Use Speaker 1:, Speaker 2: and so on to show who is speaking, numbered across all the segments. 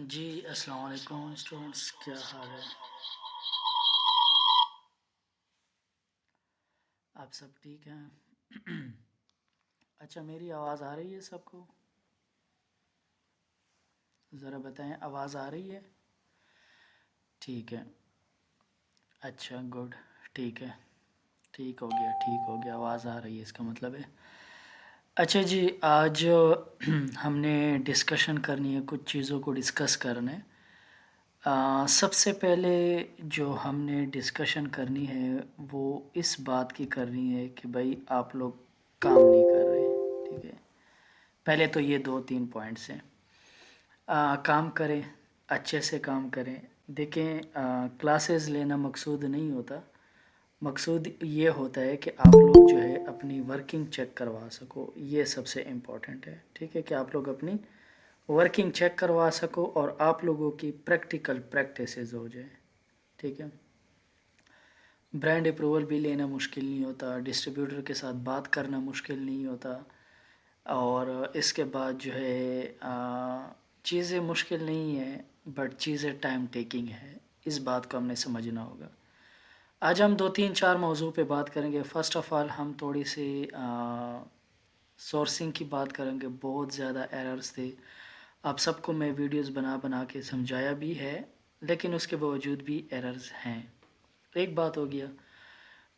Speaker 1: जी, अस्सलाम वालेकुम स्टूडेंट्स, क्या हाल है? आप सब ठीक हैं? अच्छा, मेरी आवाज़ आ रही है सबको? ज़रा बताएं, आवाज़ आ रही है? ठीक है। अच्छा, गुड। ठीक है। ठीक हो गया, आवाज़ आ रही है इसका मतलब है। अच्छा जी, आज हमने डिस्कशन करनी है, कुछ चीज़ों को डिस्कस करना है। सबसे पहले जो हमने डिस्कशन करनी है वो इस बात की करनी है कि भाई आप लोग काम नहीं कर रहे, ठीक है। पहले तो ये 2-3 पॉइंट्स हैं। काम करें, अच्छे से काम करें। देखें, क्लासेस लेना मकसूद नहीं होता। मकसूद ये होता है कि आप लोग जो है अपनी वर्किंग चेक करवा सको, ये सबसे इम्पोर्टेंट है, ठीक है। कि आप लोग अपनी वर्किंग चेक करवा सको और आप लोगों की प्रैक्टिकल प्रैक्टिसेस हो जाए, ठीक है। ब्रांड अप्रूवल भी लेना मुश्किल नहीं होता, डिस्ट्रीब्यूटर के साथ बात करना मुश्किल नहीं होता, और इसके बाद जो है चीज़ें मुश्किल नहीं है, बट चीज़ें टाइम टेकिंग है। इस बात को हमने समझना होगा। आज हम 2-3-4 मौजू पे बात करेंगे। फ़र्स्ट ऑफ़ ऑल हम थोड़ी सी सोर्सिंग की बात करेंगे। बहुत ज़्यादा एरर्स थे, आप सबको मैं वीडियोस बना बना के समझाया भी है, लेकिन उसके बावजूद भी एरर्स हैं। एक बात हो गया।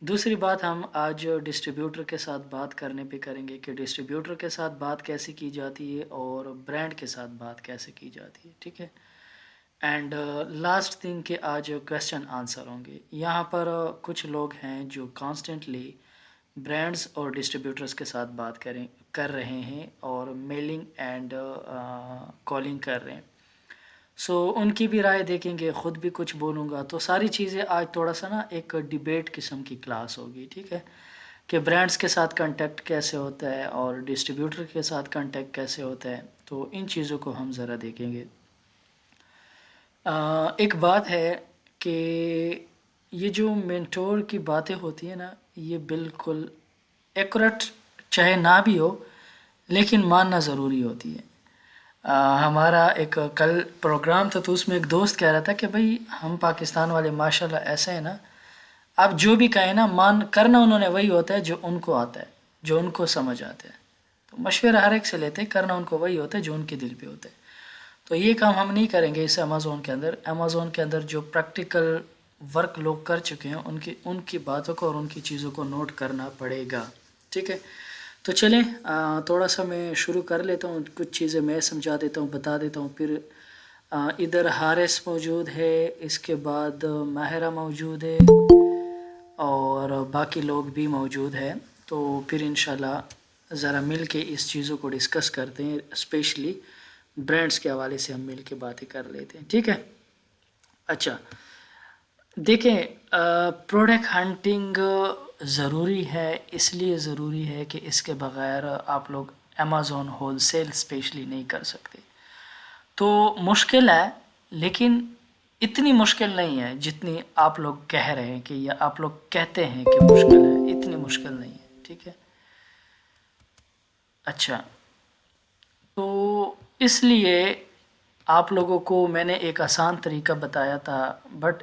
Speaker 1: दूसरी बात हम आज डिस्ट्रीब्यूटर के साथ बात करने पे करेंगे कि डिस्ट्रीब्यूटर के साथ बात कैसे की जाती है और ब्रांड के साथ बात कैसे की जाती है, ठीक है। एंड लास्ट थिंग के आज क्वेश्चन आंसर होंगे। यहाँ पर कुछ लोग हैं जो कॉन्स्टेंटली ब्रांड्स और डिस्ट्रीब्यूटर्स के साथ बात कर रहे हैं और मेलिंग एंड कॉलिंग कर रहे हैं। सो उनकी भी राय देखेंगे, ख़ुद भी कुछ बोलूँगा। तो सारी चीज़ें आज थोड़ा सा ना एक डिबेट किस्म की क्लास होगी, ठीक है। कि ब्रांड्स के साथ कांटेक्ट कैसे होता है और डिस्ट्रीब्यूटर के साथ कांटेक्ट कैसे होता है, तो इन चीज़ों को हम ज़रा देखेंगे। एक बात है कि ये जो मेंटोर की बातें होती है ना, ये बिल्कुल एक्यूरेट चाहे ना भी हो, लेकिन मानना ज़रूरी होती है। हमारा एक कल प्रोग्राम था, तो उसमें एक दोस्त कह रहा था कि भाई हम पाकिस्तान वाले माशाल्लाह ऐसे हैं ना, आप जो भी कहें ना, मान करना उन्होंने वही होता है जो उनको आता है, जो उनको समझ आता है। तो मशवरा हर एक से लेते हैं, करना उनको वही होता है जो उनके दिल पे होता है। तो ये काम हम नहीं करेंगे इस अमेज़ोन के अंदर। अमेज़ोन के अंदर जो प्रैक्टिकल वर्क लोग कर चुके हैं, उनकी उनकी बातों को और उनकी चीज़ों को नोट करना पड़ेगा, ठीक है। तो चलें, थोड़ा सा मैं शुरू कर लेता हूँ, कुछ चीज़ें मैं समझा देता हूँ, बता देता हूँ। फिर इधर हारिस मौजूद है, इसके बाद माहिरा मौजूद है और बाकी लोग भी मौजूद हैं। तो फिर इंशाल्लाह ज़रा मिल के इस चीज़ों को डिस्कस करते हैं, स्पेशली ब्रांड्स के हवाले से हम मिल के बातें कर लेते हैं, ठीक है। अच्छा, देखें, प्रोडक्ट हंटिंग ज़रूरी है, इसलिए ज़रूरी है कि इसके बग़ैर आप लोग अमेज़ॉन होलसेल स्पेशली नहीं कर सकते। तो मुश्किल है, लेकिन इतनी मुश्किल नहीं है जितनी आप लोग कह रहे हैं कि, या आप लोग कहते हैं कि मुश्किल है, इतनी मुश्किल नहीं है, ठीक है। अच्छा, तो इसलिए आप लोगों को मैंने एक आसान तरीका बताया था, बट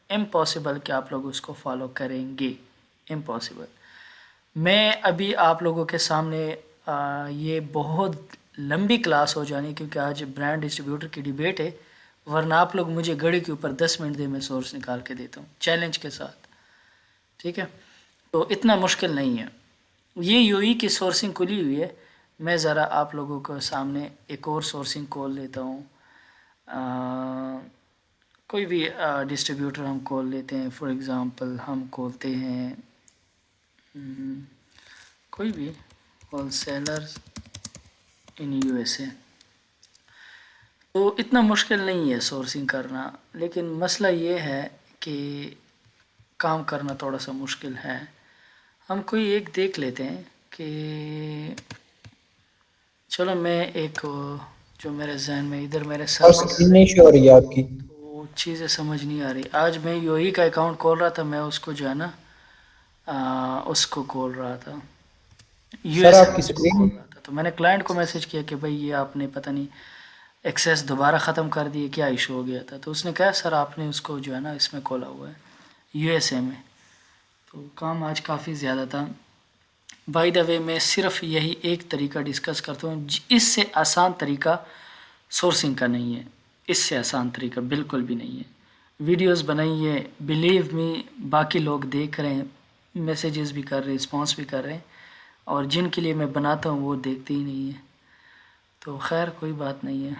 Speaker 1: इम्पॉसिबल कि आप लोग उसको फॉलो करेंगे, इम्पॉसिबल। मैं अभी आप लोगों के सामने ये बहुत लंबी क्लास हो जानी, क्योंकि आज ब्रांड डिस्ट्रीब्यूटर की डिबेट है, वरना आप लोग मुझे घड़ी के ऊपर 10 मिनट दे, मैं सोर्स निकाल के देता हूँ चैलेंज के साथ, ठीक है। तो इतना मुश्किल नहीं है। ये यूई की सोर्सिंग खुली हुई है। मैं ज़रा आप लोगों को सामने एक और सोर्सिंग खोल लेता हूँ। कोई भी डिस्ट्रीब्यूटर हम खोल लेते हैं। फॉर एग्ज़ाम्पल हम खोलते हैं कोई भी होलसेलर्स इन यूएसए। तो इतना मुश्किल नहीं है सोर्सिंग करना, लेकिन मसला ये है कि काम करना थोड़ा सा मुश्किल है। हम कोई एक देख लेते हैं कि, चलो मैं एक जो मेरे जहन में इधर मेरे
Speaker 2: और
Speaker 1: सर पे
Speaker 2: स्क्रीन नहीं शो हो रही है आपकी।
Speaker 1: तो चीज़ें समझ नहीं आ रही। आज मैं यूएई का अकाउंट खोल रहा था, मैं उसको जो है ना उसको खोल रहा था,
Speaker 2: सर
Speaker 1: यूएसए
Speaker 2: आपकी
Speaker 1: वाले को खोल
Speaker 2: स्क्रीन
Speaker 1: रहा था। तो मैंने क्लाइंट को मैसेज किया कि भाई ये आपने पता नहीं एक्सेस दोबारा ख़त्म कर दिए, क्या इशू हो गया था? तो उसने कहा सर आपने उसको जो है ना इसमें खोला हुआ है यूएसए में। तो काम आज काफ़ी ज़्यादा था। बाय द वे मैं सिर्फ यही एक तरीका डिस्कस करता हूँ, इससे आसान तरीका सोर्सिंग का नहीं है, इससे आसान तरीका बिल्कुल भी नहीं है। वीडियोस बनाइए, बिलीव मी बाकी लोग देख रहे हैं, मैसेजेस भी कर रहे हैं, रिस्पॉन्स भी कर रहे हैं, और जिनके लिए मैं बनाता हूँ वो देखते ही नहीं है। तो खैर कोई बात नहीं है।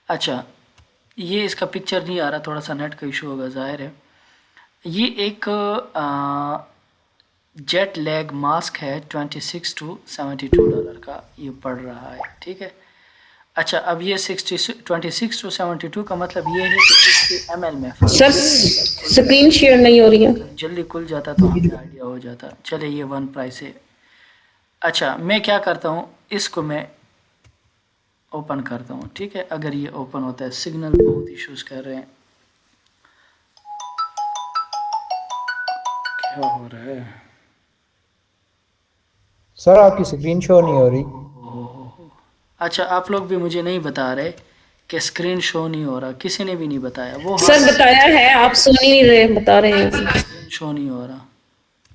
Speaker 1: अच्छा, ये इसका पिक्चर नहीं आ रहा, थोड़ा सा नेट का इशू होगा ज़ाहिर है। ये एक जेट लैग मास्क है, 26 टू $72 का ये पड़ रहा है, ठीक है। अच्छा, अब ये 26 टू 72 का मतलब ये है कि इसके एमएल में
Speaker 2: सर स्क्रीन शेयर नहीं हो रही है।
Speaker 1: अगर जल्दी खुल जाता तो हमें आइडिया हो जाता। चले ये वन प्राइस है। अच्छा, मैं क्या करता हूँ, इसको मैं ओपन करता हूँ, ठीक है। अगर ये ओपन होता है, सिग्नल बहुत इश्यूज कर रहे हैं, क्या हो रहा है?
Speaker 3: सर आपकी स्क्रीन शो नहीं हो रही।
Speaker 1: अच्छा, आप लोग भी मुझे नहीं बता रहे कि स्क्रीन शो नहीं हो रहा, किसी ने भी नहीं बताया। वो हाँ,
Speaker 2: सर बताया है, आप सुन ही नहीं रहे, बता रहे हैं।
Speaker 1: स्क्रीन शो नहीं हो रहा,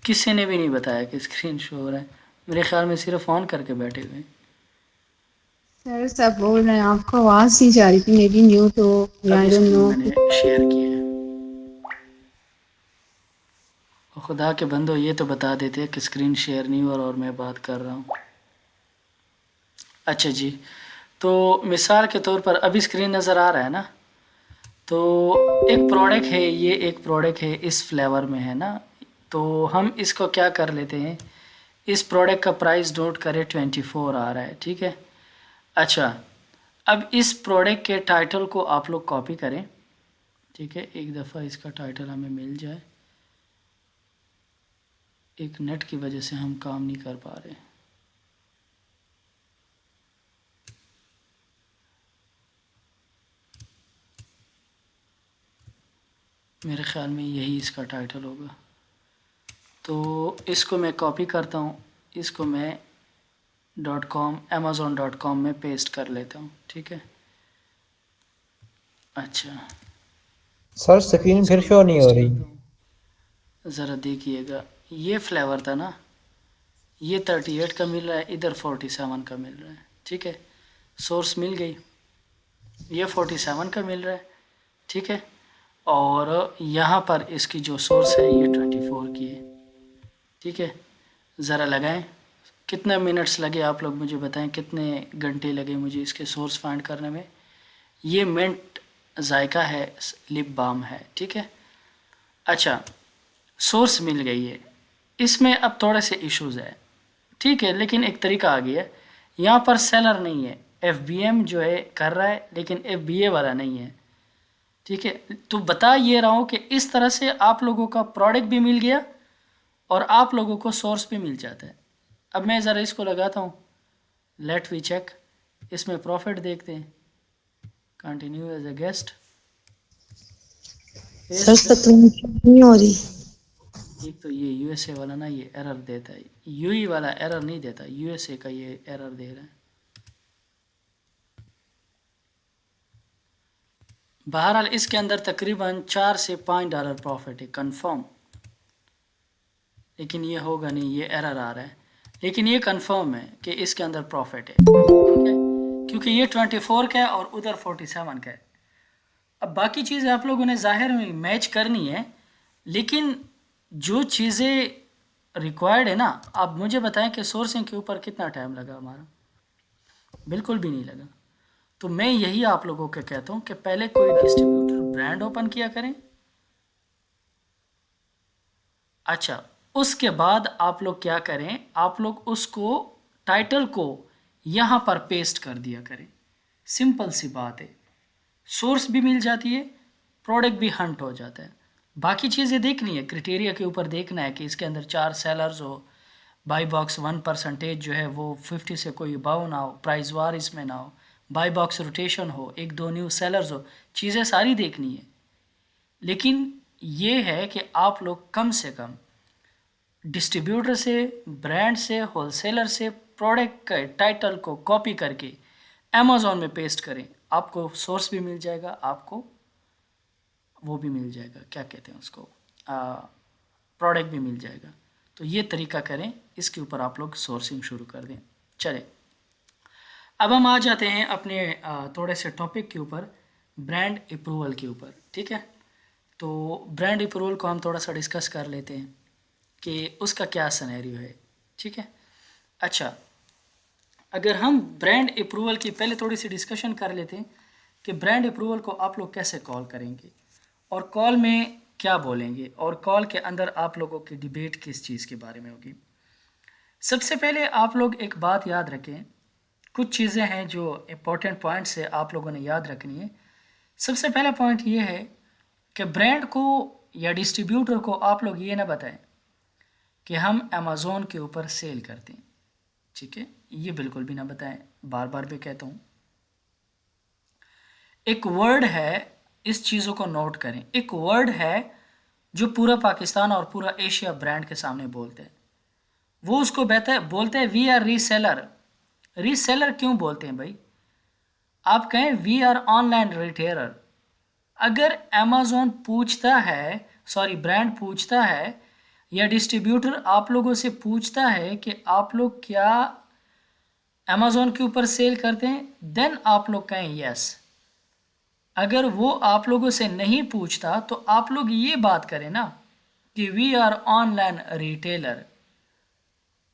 Speaker 1: किसी ने भी नहीं बताया कि स्क्रीन शो हो रहा है। मेरे ख्याल में सिर्फ ऑन करके बैठे हुए हैं।
Speaker 4: सर सब बोल रहे हैं आपको आवाज नहीं जा रही थी मेरी न्यू तो आई
Speaker 1: अभी
Speaker 4: डोंट
Speaker 1: स्क्रीन
Speaker 4: नो।
Speaker 1: मैंने शेयर की है। और खुदा के बंदो ये तो बता देते कि स्क्रीन शेयर नहीं हो रहा और मैं बात कर रहा हूँ। अच्छा जी, तो मिसाल के तौर पर अभी स्क्रीन नज़र आ रहा है ना। तो एक प्रोडक्ट है, ये एक प्रोडक्ट है, इस फ्लेवर में है ना। तो हम इसको क्या कर लेते हैं, इस प्रोडक्ट का प्राइस नोट करें 24 आ रहा है, ठीक है। अच्छा, अब इस प्रोडक्ट के टाइटल को आप लोग कॉपी करें, ठीक है। एक दफ़ा इसका टाइटल हमें मिल जाए, एक नेट की वजह से हम काम नहीं कर पा रहे। मेरे ख्याल में यही इसका टाइटल होगा। तो इसको मैं कॉपी करता हूँ, इसको मैं .com amazon.com में पेस्ट कर लेता हूँ, ठीक है। अच्छा,
Speaker 3: सर स्क्रीन फिर
Speaker 1: इसको मैं
Speaker 3: शो नहीं हो
Speaker 1: पेस्ट
Speaker 3: रही।
Speaker 1: करता हूँ, ज़रा देखिएगा। ये फ्लेवर था ना, ये 38 का मिल रहा है, इधर 47 का मिल रहा है, ठीक है। सोर्स मिल गई, ये 47 का मिल रहा है, ठीक है। और यहाँ पर इसकी जो सोर्स है ये 24 की है, ठीक है। ज़रा लगाएं, कितने मिनट्स लगे आप लोग मुझे बताएं, कितने घंटे लगे मुझे इसके सोर्स फाइंड करने में। ये मिंट जायका है, लिप बाम है, ठीक है। अच्छा, सोर्स मिल गई है, इसमें अब थोड़े से इश्यूज है, ठीक है, लेकिन एक तरीका आ गया है। यहाँ पर सेलर नहीं है, एफ जो है कर रहा है, लेकिन एफ वाला नहीं है, ठीक है। तो बता ये रहा हूँ कि इस तरह से आप लोगों का प्रोडक्ट भी मिल गया और आप लोगों को सोर्स भी मिल जाता है। अब मैं ज़रा इसको लगाता हूँ, लेट वी चेक, इसमें प्रॉफिट देखते हैं। Continue as a guest,
Speaker 4: sir screen नहीं हो रही।
Speaker 1: एक तो ये यूएसए वाला ना ये एरर देता है, यूई वाला एरर नहीं देता, यूएसए का ये एरर दे रहा है। बहरहाल इसके अंदर तकरीबन $4 से $5 प्रॉफिट है कंफर्म, लेकिन ये होगा नहीं, ये एरर आ रहा है। लेकिन ये कंफर्म है कि इसके अंदर प्रॉफिट है, ठीक है, क्योंकि ये 24 का है और उधर 47 का है। अब बाकी चीज़ें आप लोगों ने ज़ाहिर में मैच करनी है, लेकिन जो चीज़ें रिक्वायर्ड है ना, आप मुझे बताएं कि सोर्सिंग के ऊपर कितना टाइम लगा हमारा। बिल्कुल भी नहीं लगा। तो मैं यही आप लोगों को कहता हूँ कि पहले कोई डिस्ट्रीब्यूटर ब्रांड ओपन किया करें। अच्छा, उसके बाद आप लोग क्या करें, आप लोग उसको टाइटल को यहाँ पर पेस्ट कर दिया करें। सिंपल सी बात है, सोर्स भी मिल जाती है, प्रोडक्ट भी हंट हो जाता है। बाकी चीज़ें देखनी है, क्राइटेरिया के ऊपर देखना है कि इसके अंदर 4 सेलर्स हो, बाई बॉक्स 1% जो है वो 50 से कोई अबाव ना हो, प्राइस वार इसमें ना हो, बाई बॉक्स रोटेशन हो, 1-2 न्यू सेलर्स हो, चीज़ें सारी देखनी है। लेकिन ये है कि आप लोग कम से कम डिस्ट्रीब्यूटर से, ब्रांड से, होलसेलर से प्रोडक्ट के टाइटल को कॉपी करके अमेज़ॉन में पेस्ट करें, आपको सोर्स भी मिल जाएगा, आपको वो भी मिल जाएगा, क्या कहते हैं उसको, प्रोडक्ट भी मिल जाएगा। तो ये तरीका करें, इसके ऊपर आप लोग सोर्सिंग शुरू कर दें। चलें, अब हम आ जाते हैं अपने थोड़े से टॉपिक के ऊपर, ब्रांड अप्रूवल के ऊपर। ठीक है, तो ब्रांड अप्रूवल को हम थोड़ा सा डिस्कस कर लेते हैं कि उसका क्या सिनेरियो है। ठीक है, अच्छा, अगर हम ब्रांड अप्रूवल की पहले थोड़ी सी डिस्कशन कर लेते हैं कि ब्रांड अप्रूवल को आप लोग कैसे कॉल करेंगे और कॉल में क्या बोलेंगे और कॉल के अंदर आप लोगों की डिबेट किस चीज़ के बारे में होगी। सबसे पहले आप लोग एक बात याद रखें, कुछ चीज़ें हैं जो इम्पोर्टेंट पॉइंट्स है आप लोगों ने याद रखनी है। सबसे पहला पॉइंट ये है कि ब्रांड को या डिस्ट्रीब्यूटर को आप लोग ये ना बताएं कि हम अमेज़ॉन के ऊपर सेल करते हैं। ठीक है, ये बिल्कुल भी ना बताएं, बार बार भी कहता हूँ। एक वर्ड है, इस चीज़ों को नोट करें, एक वर्ड है जो पूरा पाकिस्तान और पूरा एशिया ब्रांड के सामने बोलते हैं। वो उसको बोलते हैं वी आर रीसेलर। रीसेलर क्यों बोलते हैं भाई? आप कहें वी आर ऑनलाइन रिटेलर। अगर अमेज़ॉन पूछता है, सॉरी ब्रांड पूछता है या डिस्ट्रीब्यूटर आप लोगों से पूछता है कि आप लोग क्या अमेज़ॉन के ऊपर सेल करते हैं, देन आप लोग कहें यस। अगर वो आप लोगों से नहीं पूछता तो आप लोग ये बात करें ना कि वी आर ऑनलाइन रिटेलर।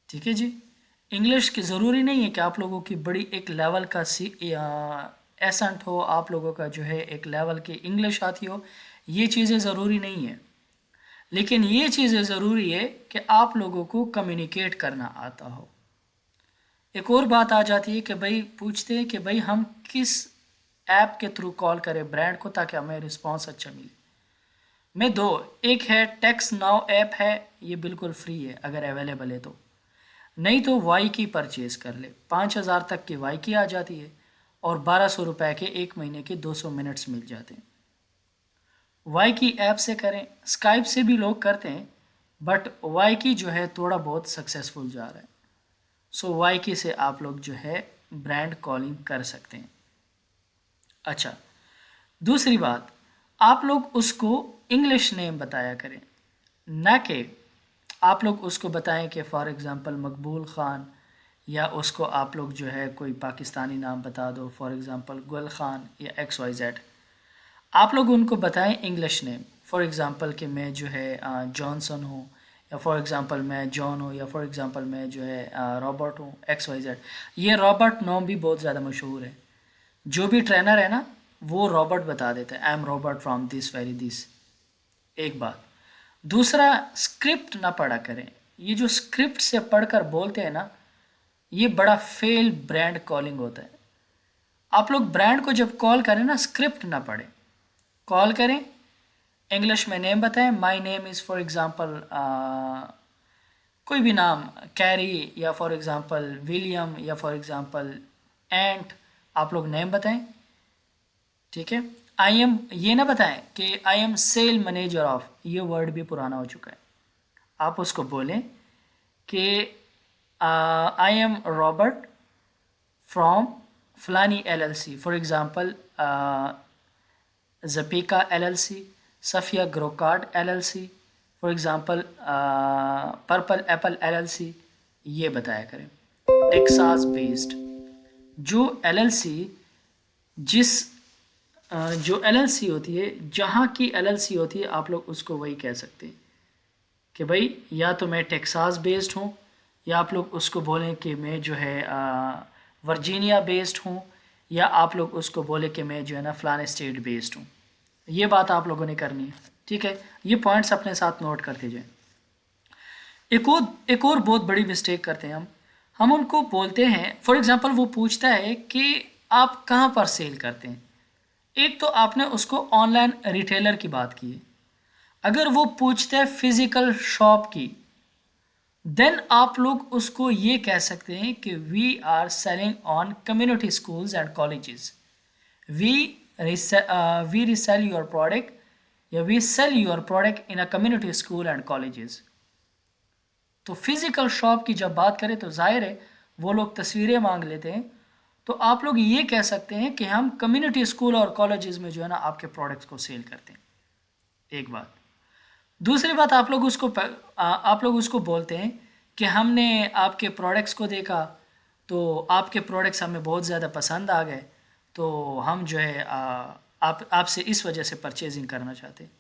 Speaker 1: ठीक है जी, इंग्लिश की ज़रूरी नहीं है कि आप लोगों की बड़ी एक लेवल का एसेंट हो, आप लोगों का जो है एक लेवल की इंग्लिश आती हो, ये चीज़ें ज़रूरी नहीं है। लेकिन ये चीज़ें ज़रूरी है कि आप लोगों को कम्युनिकेट करना आता हो। एक और बात आ जाती है कि भाई पूछते हैं कि भाई हम किस ऐप के थ्रू कॉल करें ब्रांड को ताकि हमें रिस्पांस अच्छा मिले। मैं दो, एक है टेक्स्ट नाउ ऐप है, ये बिल्कुल फ्री है अगर अवेलेबल है तो, नहीं तो वाई की परचेज़ कर ले, 5,000 तक की वाई की आ जाती है और 1200 रुपये के 1 महीने के 200 मिनट्स मिल जाते हैं। वाई की ऐप से करें, स्काइप से भी लोग करते हैं बट वाई की जो है थोड़ा बहुत सक्सेसफुल जा रहा है। सो वाई की से आप लोग जो है ब्रांड कॉलिंग कर सकते हैं। अच्छा, दूसरी बात, आप लोग उसको इंग्लिश नेम बताया करें, ना कि आप लोग उसको बताएं कि फॉर एग्ज़ाम्पल मकबूल ख़ान, या उसको आप लोग जो है कोई पाकिस्तानी नाम बता दो, फॉर एग्ज़ाम्पल गुल ख़ान या XYZ। आप लोग उनको बताएं इंग्लिश नेम, फॉर एग्ज़ाम्पल कि मैं जो है जॉनसन हूँ, या फॉर एग्ज़ाम्पल मैं जॉन हूँ, या फॉर एग्ज़ाम्पल मैं जो है रॉबर्ट हूँ, XYZ। ये रॉबर्ट नाम भी बहुत ज़्यादा मशहूर है, जो भी ट्रेनर है ना वो रॉबर्ट बता देता है, आई am Robert from this very this. एक बात, दूसरा, स्क्रिप्ट ना पढ़ा करें। ये जो स्क्रिप्ट से पढ़कर बोलते हैं ना, ये बड़ा फेल ब्रांड कॉलिंग होता है। आप लोग ब्रांड को जब कॉल करें ना, स्क्रिप्ट ना पढ़ें, कॉल करें, इंग्लिश में नेम बताएं, my name is for example कोई भी नाम, कैरी, या फॉर एग्ज़ाम्पल विलियम, या फॉर एग्ज़ाम्पल एंट, आप लोग नेम बताएं। ठीक है, आई एम ये ना बताएं कि I am sale manager of, ये वर्ड भी पुराना हो चुका है। आप उसको बोलें कि आई एम रॉबर्ट फ्रॉम फलानी LLC, फॉर एग्ज़ाम्पल जपीका LLC, Safia Grocard LLC, for example purple apple LLC, ये बताया करें। टेक्सास बेस्ड जो LLC, जो LLC होती है, जहाँ की LLC होती है, आप लोग उसको वही कह सकते हैं कि भाई या तो मैं टेक्सास बेस्ड हूँ, या आप लोग उसको बोलें कि मैं जो है वर्जीनिया बेस्ड हूँ, या आप लोग उसको बोले कि मैं जो है ना फलाने स्टेट बेस्ड हूँ। ये बात आप लोगों ने करनी है। ठीक है, ये पॉइंट्स अपने साथ नोट करते जाएं। एक और बहुत बड़ी मिस्टेक करते हैं हम उनको बोलते हैं, फॉर एग्ज़ाम्पल वो पूछता है कि आप कहाँ पर सेल करते हैं। एक तो आपने उसको ऑनलाइन रिटेलर की बात की है, अगर वो पूछता है फिज़िकल शॉप की, देन आप लोग उसको ये कह सकते हैं कि we are selling on community schools and colleges, we resell your product, या we sell your product in a community school and colleges. तो फिज़िकल शॉप की जब बात करें तो जाहिर है वो लोग तस्वीरें मांग लेते हैं, तो आप लोग ये कह सकते हैं कि हम कम्युनिटी स्कूल और कॉलेजेस में जो है ना आपके प्रोडक्ट्स को सेल करते हैं, एक बात। दूसरी बात, आप लोग उसको बोलते हैं कि हमने आपके प्रोडक्ट्स को देखा, तो आपके प्रोडक्ट्स हमें बहुत ज़्यादा पसंद आ गए, तो हम जो है आपसे इस वजह से परचेजिंग करना चाहते हैं।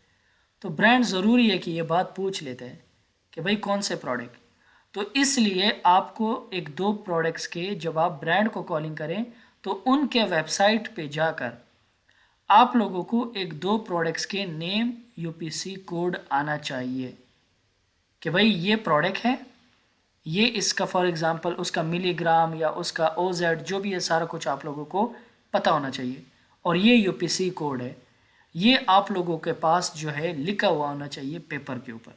Speaker 1: तो ब्रांड ज़रूरी है कि ये बात पूछ लेते हैं कि भाई कौन से प्रोडक्ट। तो इसलिए आपको एक दो प्रोडक्ट्स के जब आप ब्रांड को कॉलिंग करें तो उनके वेबसाइट पे जाकर आप लोगों को एक दो प्रोडक्ट्स के नेम यूपीसी कोड आना चाहिए कि भाई ये प्रोडक्ट है, ये इसका फॉर एग्जांपल उसका मिलीग्राम या उसका ओजेड जो भी है सारा कुछ आप लोगों को पता होना चाहिए, और ये यूपीसी कोड है, ये आप लोगों के पास जो है लिखा हुआ होना चाहिए पेपर के ऊपर।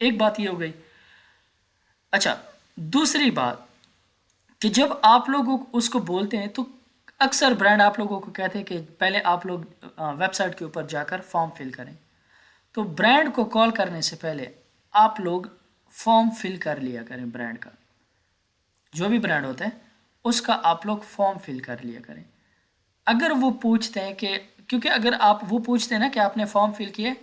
Speaker 1: एक बात ये हो गई। अच्छा, दूसरी बात कि जब आप लोग उसको बोलते हैं तो अक्सर ब्रांड आप लोगों को कहते हैं कि पहले आप लोग वेबसाइट के ऊपर जाकर फॉर्म फिल करें। तो ब्रांड को कॉल करने से पहले आप लोग फॉर्म फिल कर लिया करें, ब्रांड का जो भी ब्रांड होता है उसका आप लोग फॉर्म फिल कर लिया करें। अगर वो पूछते हैं कि, क्योंकि अगर आप वो पूछते हैं ना कि आपने फॉर्म फिल किए,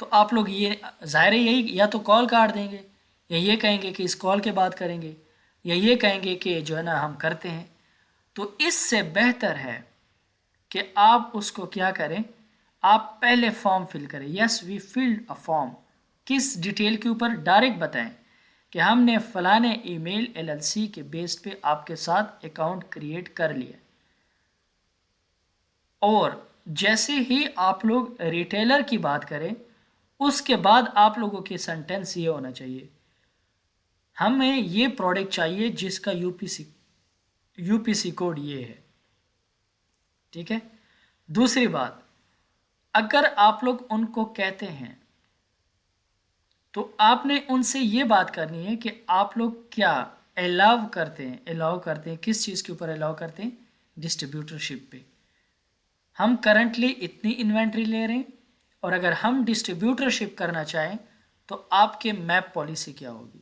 Speaker 1: तो आप लोग ये ज़ाहिर है यही या तो कॉल काट देंगे या ये कहेंगे कि इस कॉल के बाद करेंगे या ये कहेंगे कि जो है ना हम करते हैं। तो इससे बेहतर है कि आप उसको क्या करें, आप पहले फॉर्म फिल करें। Yes we filled a form, किस डिटेल के ऊपर डायरेक्ट बताएं कि हमने फलाने ईमेल एलएलसी के बेस पे आपके साथ अकाउंट क्रिएट कर लिया। और जैसे ही आप लोग रिटेलर की बात करें उसके बाद आप लोगों की सेंटेंस ये होना चाहिए, हमें ये प्रोडक्ट चाहिए जिसका यूपीसी कोड ये है। ठीक है। दूसरी बात, अगर आप लोग उनको कहते हैं तो आपने उनसे ये बात करनी है कि आप लोग क्या अलाउ करते हैं, किस चीज़ के ऊपर अलाउ करते हैं, डिस्ट्रीब्यूटरशिप पे। हम करंटली इतनी इन्वेंट्री ले रहे हैं और अगर हम डिस्ट्रीब्यूटरशिप करना चाहें तो आपके मैप पॉलिसी क्या होगी,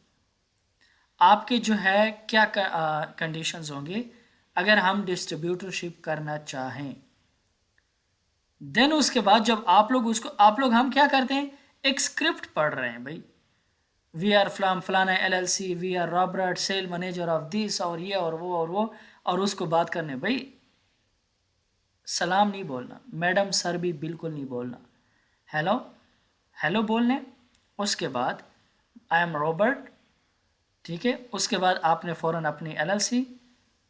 Speaker 1: आपके जो है क्या कंडीशंस होंगे अगर हम डिस्ट्रीब्यूटरशिप करना चाहें। देन उसके बाद जब आप लोग हम क्या करते हैं, एक स्क्रिप्ट पढ़ रहे हैं भाई, वी आर फ्लाम फलाना LLC, we are Robert sale manager of this और ये और वो और उसको बात करने भाई सलाम नहीं बोलना, मैडम सर भी बिल्कुल नहीं बोलना, हेलो हेलो बोलने। उसके बाद आई एम रॉबर्ट, ठीक है। उसके बाद आपने फ़ौरन अपनी एलएलसी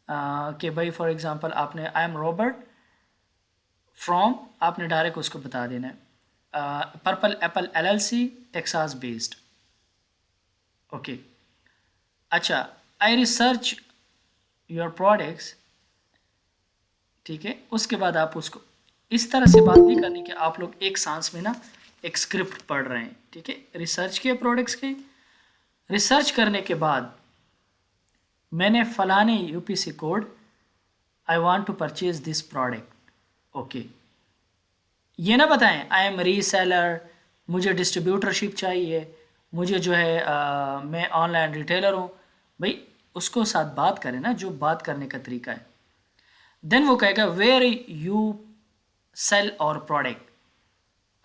Speaker 1: के भाई फॉर एग्जांपल आपने आई एम रॉबर्ट फ्रॉम, आपने डायरेक्ट उसको बता देना है purple Apple LLC Texas based. Okay. अच्छा, आई रिसर्च योर प्रोडक्ट्स, ठीक है। उसके बाद आप उसको इस तरह से बात नहीं करनी कि आप लोग एक सांस में ना एक स्क्रिप्ट पढ़ रहे हैं, ठीक है। रिसर्च किए प्रोडक्ट्स के, रिसर्च करने के बाद मैंने फलाने UPC code, I want to purchase this product, okay. ये ना बताएं आई एम रीसेलर, मुझे डिस्ट्रीब्यूटरशिप चाहिए, मुझे जो है मैं ऑनलाइन रिटेलर हूँ, भाई उसको साथ बात करें ना जो बात करने का तरीका है। देन वो कहेगा where you sell our product,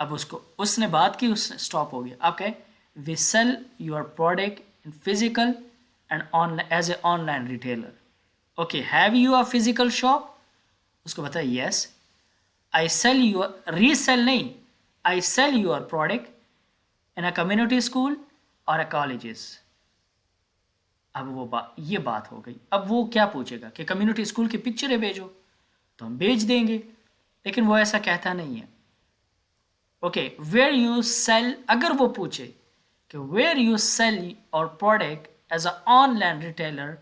Speaker 1: अब उसने बात की, उसने स्टॉप हो गया। आप कहें we sell your product in physical and online as a online retailer, okay. Have you a physical shop, उसको बताए yes. I sell your, resell नहीं, I sell your product in a community school और a colleges. अब ये बात हो गई। अब वो क्या पूछेगा कि कम्युनिटी स्कूल की पिक्चरें भेजो, तो हम भेज देंगे, लेकिन वो ऐसा कहता नहीं है। ओके, वेयर यू सेल, अगर वो पूछे कि where you sell our product as a online retailer,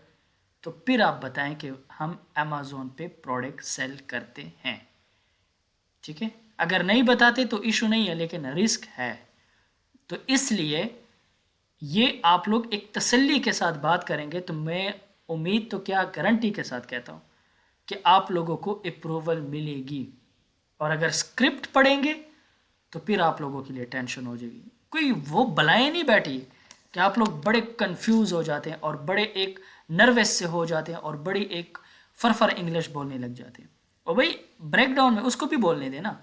Speaker 1: तो फिर आप बताएं कि हम अमेज़ोन पे प्रोडक्ट सेल करते हैं, ठीक है। अगर नहीं बताते तो इशू नहीं है, लेकिन रिस्क है। तो इसलिए ये आप लोग एक तसल्ली के साथ बात करेंगे तो मैं उम्मीद तो क्या गारंटी के साथ कहता हूँ कि आप लोगों को अप्रूवल मिलेगी। और अगर स्क्रिप्ट पढ़ेंगे तो फिर आप लोगों के लिए टेंशन हो जाएगी। कोई वो बलाएं नहीं बैठी कि आप लोग बड़े कंफ्यूज हो जाते हैं और बड़े एक नर्वस से हो जाते हैं और बड़ी एक फर इंग्लिश बोलने लग जाते हैं। और भाई ब्रेक डाउन में उसको भी बोलने देना।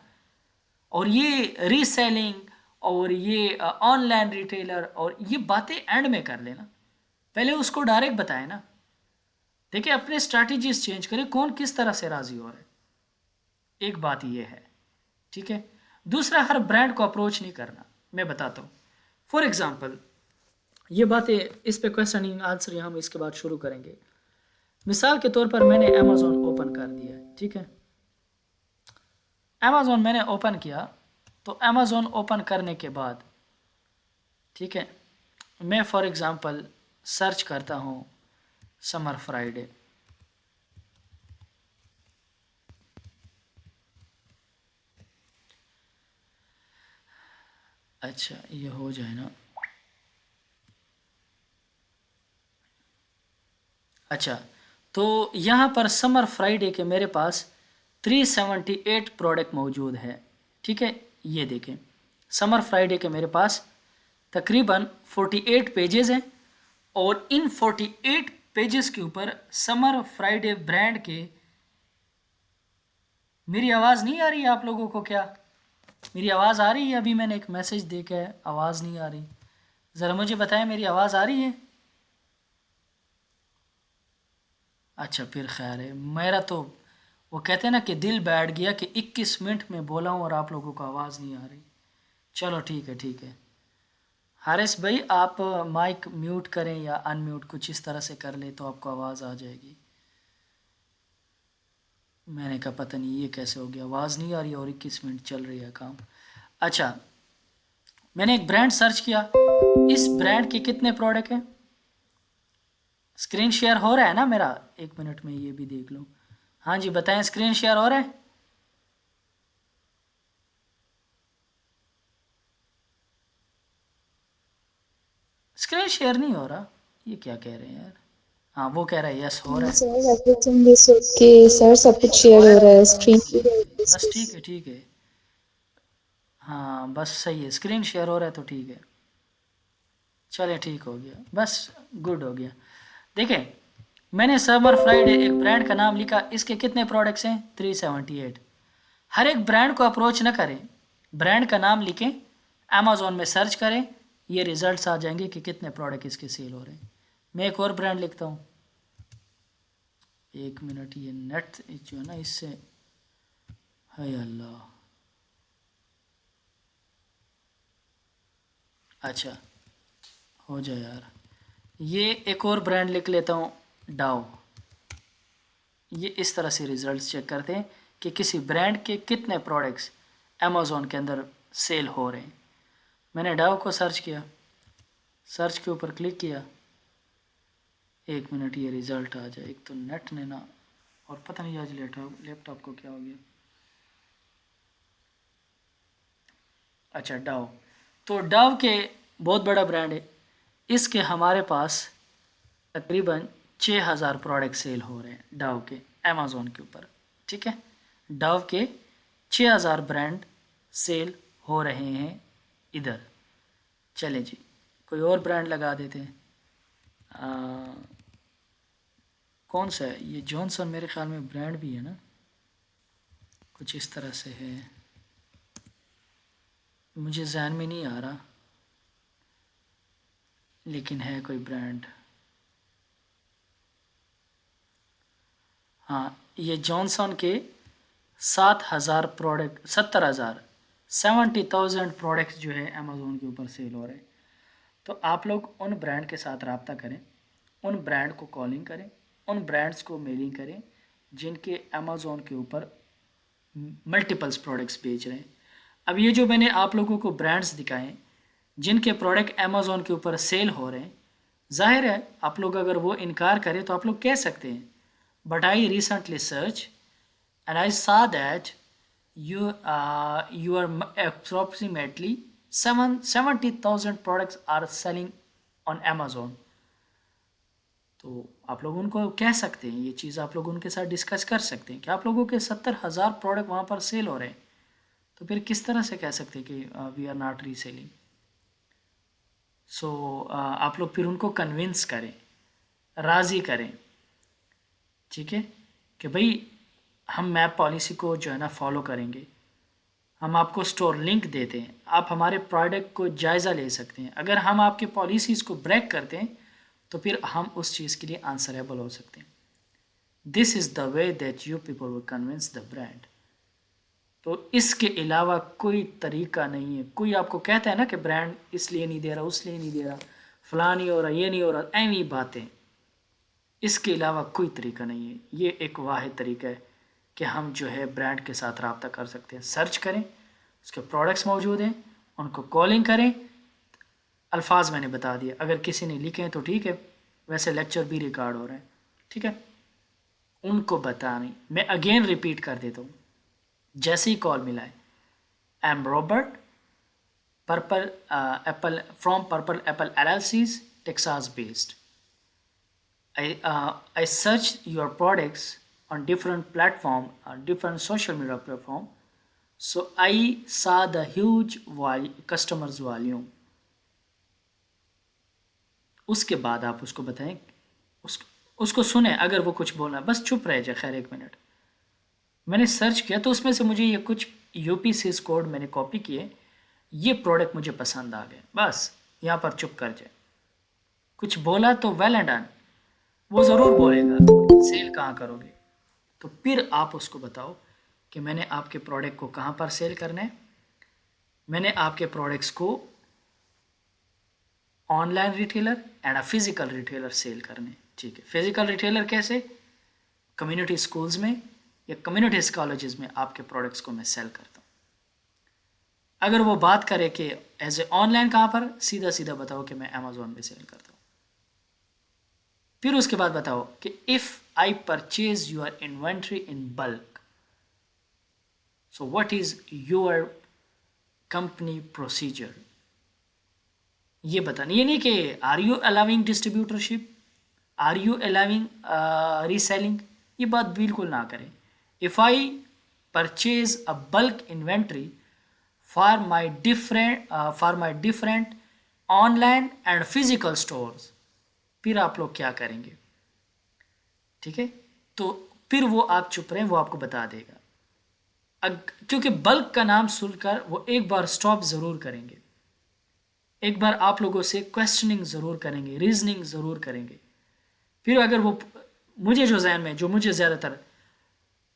Speaker 1: और ये रीसेलिंग और ये ऑनलाइन रिटेलर और ये बातें एंड में कर लेना, पहले उसको डायरेक्ट बताए ना। देखिए अपने स्ट्रैटेजीज चेंज करें, कौन किस तरह से राजी हो रहा है, एक बात ये है, ठीक है। दूसरा, हर ब्रांड को अप्रोच नहीं करना। मैं बताता हूँ, फॉर एग्जांपल ये बातें, इस पे क्वेश्चन आंसर हम इसके बाद शुरू करेंगे। मिसाल के तौर पर मैंने अमेज़ॉन ओपन कर दिया है, ठीक है। अमेज़ॉन मैंने ओपन किया, तो अमेज़ॉन ओपन करने के बाद, ठीक है, मैं फॉर एग्जांपल सर्च करता हूँ समर फ्राइडे। अच्छा ये हो जाए ना। अच्छा, तो यहाँ पर समर फ्राइडे के मेरे पास 378 प्रोडक्ट मौजूद है, ठीक है। ये देखें, समर फ्राइडे के मेरे पास तकरीबन 48 पेजेस हैं, और इन 48 पेजेस के ऊपर समर फ्राइडे ब्रांड के, मेरी आवाज़ नहीं आ रही है आप लोगों को क्या? मेरी आवाज़ आ रही है? अभी मैंने एक मैसेज देखा है आवाज़ नहीं आ रही, ज़रा मुझे बताएं मेरी आवाज़ आ रही है? अच्छा फिर खैर है, मेरा तो वो कहते हैं ना कि दिल बैठ गया कि 21 मिनट में बोला हूँ और आप लोगों को आवाज़ नहीं आ रही। चलो ठीक है ठीक है। हारिस भाई आप माइक म्यूट करें या अनम्यूट, कुछ इस तरह से कर ले तो आपको आवाज़ आ जाएगी। मैंने कहा पता नहीं ये कैसे हो गया, आवाज़ नहीं आ रही और 21 मिनट चल रही है काम। अच्छा, मैंने एक ब्रांड सर्च किया, इस ब्रांड के कितने प्रोडक्ट हैं? स्क्रीन शेयर हो रहा है ना मेरा? एक मिनट में ये भी देख लूँ। हाँ जी बताएं, स्क्रीन शेयर हो रहा है? स्क्रीन शेयर नहीं हो रहा, ये क्या कह रहे हैं यार? हाँ वो कह रहा है यस हो रहा है।
Speaker 2: Sir everything is okay sir, सब कुछ शेयर हो रहा है स्क्रीन पे।
Speaker 1: बस ठीक है ठीक है। हाँ बस सही है, स्क्रीन शेयर हो रहा है तो ठीक है। चले ठीक हो गया, बस गुड हो गया। देखें, मैंने समर फ्राइडे एक ब्रांड का नाम लिखा, इसके कितने प्रोडक्ट्स हैं? 378। हर एक ब्रांड को अप्रोच न करें, ब्रांड का नाम लिखें, अमेज़ॉन में सर्च करें, ये रिजल्ट्स आ जाएंगे कि कितने प्रोडक्ट इसके सेल हो रहे हैं। मैं एक और ब्रांड लिखता हूँ, एक मिनट, ये नेट जो है ना इससे, हाय अल्लाह। अच्छा हो जाए यार, ये एक और ब्रांड लिख लेता हूँ, डाव। ये इस तरह से रिजल्ट्स चेक करते हैं कि किसी ब्रांड के कितने प्रोडक्ट्स अमेज़ॉन के अंदर सेल हो रहे हैं। मैंने डाव को सर्च किया, सर्च के ऊपर क्लिक किया, एक मिनट ये रिज़ल्ट आ जाए। एक तो नेट ने ना, और पता नहीं आज लैपटॉप को क्या हो गया। अच्छा डाव, तो डाव के बहुत बड़ा ब्रांड है, इसके हमारे पास तकरीबन 6000 प्रोडक्ट सेल हो रहे हैं डाव के अमेज़ॉन के ऊपर, ठीक है। डाव के 6000 ब्रांड सेल हो रहे हैं इधर। चले जी, कोई और ब्रांड लगा देते हैं। कौन सा है ये? जॉनसन मेरे ख्याल में ब्रांड भी है ना, कुछ इस तरह से है, मुझे जहन में नहीं आ रहा, लेकिन है कोई ब्रांड। हाँ ये जॉनसन के 7000 प्रोडक्ट, 70,000, 70,000 प्रोडक्ट्स जो है अमेज़ोन के ऊपर सेल हो रहे हैं। तो आप लोग उन ब्रांड के साथ रब्ता करें, उन ब्रांड को कॉलिंग करें, उन ब्रांड्स को मेलिंग करें जिनके अमेज़ोन के ऊपर मल्टीपल्स प्रोडक्ट्स बेच रहे हैं। अब ये जो मैंने आप लोगों को ब्रांड्स दिखाएं जिनके प्रोडक्ट अमेज़ोन के ऊपर सेल हो रहे हैं, जाहिर है आप लोग अगर वो इनकार करें तो आप लोग कह सकते हैं, but I recently search and I saw that you are approximately 70,000 products are selling on Amazon। तो आप लोग उनको कह सकते हैं, ये चीज़ आप लोग उनके साथ डिस्कस कर सकते हैं कि आप लोगों के 70,000 प्रोडक्ट वहाँ पर सेल हो रहे हैं, तो फिर किस तरह से कह सकते हैं कि वी आर नॉट रीसेलिंग। सो आप लोग फिर उनको कन्विंस करें, राज़ी करें, ठीक है। कि भाई हम मैप पॉलिसी को जो है ना फॉलो करेंगे, हम आपको स्टोर लिंक देते हैं, आप हमारे प्रोडक्ट को जायज़ा ले सकते हैं। अगर हम आपके पॉलिसीज़ को ब्रेक करते हैं तो फिर हम उस चीज़ के लिए आंसरेबल हो सकते हैं। This is the way that you people will convince the brand. तो इसके अलावा कोई तरीका नहीं है। कोई आपको कहता है ना कि ब्रांड इसलिए नहीं दे रहा, उसलिए नहीं दे रहा, फलां नहीं हो रहा, ये नहीं हो रहा, ऐवी बातें। इसके अलावा कोई तरीका नहीं है। ये एक वाहिद तरीका है कि हम जो है ब्रांड के साथ रब्ता कर सकते हैं। सर्च करें, उसके प्रोडक्ट्स मौजूद हैं, उनको कॉलिंग करें। अल्फाज मैंने बता दिए, अगर किसी ने लिखे हैं तो ठीक है, वैसे लेक्चर भी रिकॉर्ड हो रहे हैं, ठीक है। उनको बताने, मैं अगेन रिपीट कर देता हूँ, जैसे ही कॉल मिला है, आई am Robert, purple Apple from purple Apple LLCs, Texas based. I searched your products on different platform, different social media platform. So I saw the huge customers volume. उसके बाद आप उसको बताएं, उसको सुने। अगर वो कुछ बोलना, बस चुप रह जाए। खैर, 1 मिनट, मैंने सर्च किया तो उसमें से मुझे ये कुछ UPCs कोड मैंने कॉपी किए, ये प्रोडक्ट मुझे पसंद आ गए, बस यहाँ पर चुप कर जाए। कुछ बोला तो वेल एंड डन, वो ज़रूर बोलेगा सेल कहाँ करोगे, तो फिर आप उसको बताओ कि मैंने आपके प्रोडक्ट को कहाँ पर सेल करना है। मैंने आपके प्रोडक्ट्स को online retailer and physical retailer sale करने, ठीक है। फिजिकल रिटेलर कैसे? कम्युनिटी स्कूल्स में या कम्युनिटी कॉलेजेस में आपके प्रोडक्ट्स को मैं सेल करता हूँ। अगर वो बात करे कि एज ए ऑनलाइन कहाँ पर, सीधा सीधा बताओ कि मैं अमेजोन पे सेल करता हूँ। फिर उसके बाद बताओ कि if I purchase your inventory in bulk, so what is your company procedure. ये बताना, ये नहीं कि are you allowing distributorship, are you allowing reselling, ये बात बिल्कुल ना करें। If I purchase a bulk inventory for my different online and physical stores, फिर आप लोग क्या करेंगे, ठीक है। तो फिर वो आप चुप रहें, वो आपको बता देगा। क्योंकि बल्क का नाम सुनकर वो एक बार स्टॉप ज़रूर करेंगे, एक बार आप लोगों से क्वेश्चनिंग ज़रूर करेंगे, रीजनिंग ज़रूर करेंगे। फिर अगर वो मुझे जो जहन में, जो मुझे ज़्यादातर,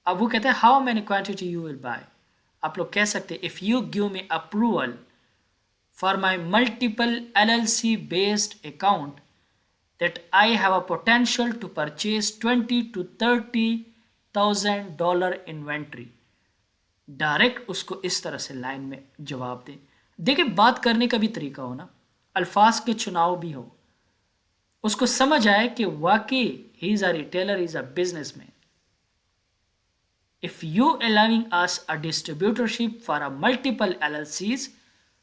Speaker 1: अब वो कहते हैं how many quantity you will buy, आप लोग कह सकते हैं if you give me approval for my multiple LLC based account that I have a potential to purchase $20,000 to $30,000 inventory. Direct उसको इस तरह से लाइन में जवाब दें। देखिए, बात करने का भी तरीका हो ना, अल्फाज के चुनाव भी हो, उसको समझ आए कि वाकई he is a retailer, is a businessman. If you allowing us a distributorship for a multiple LLCs,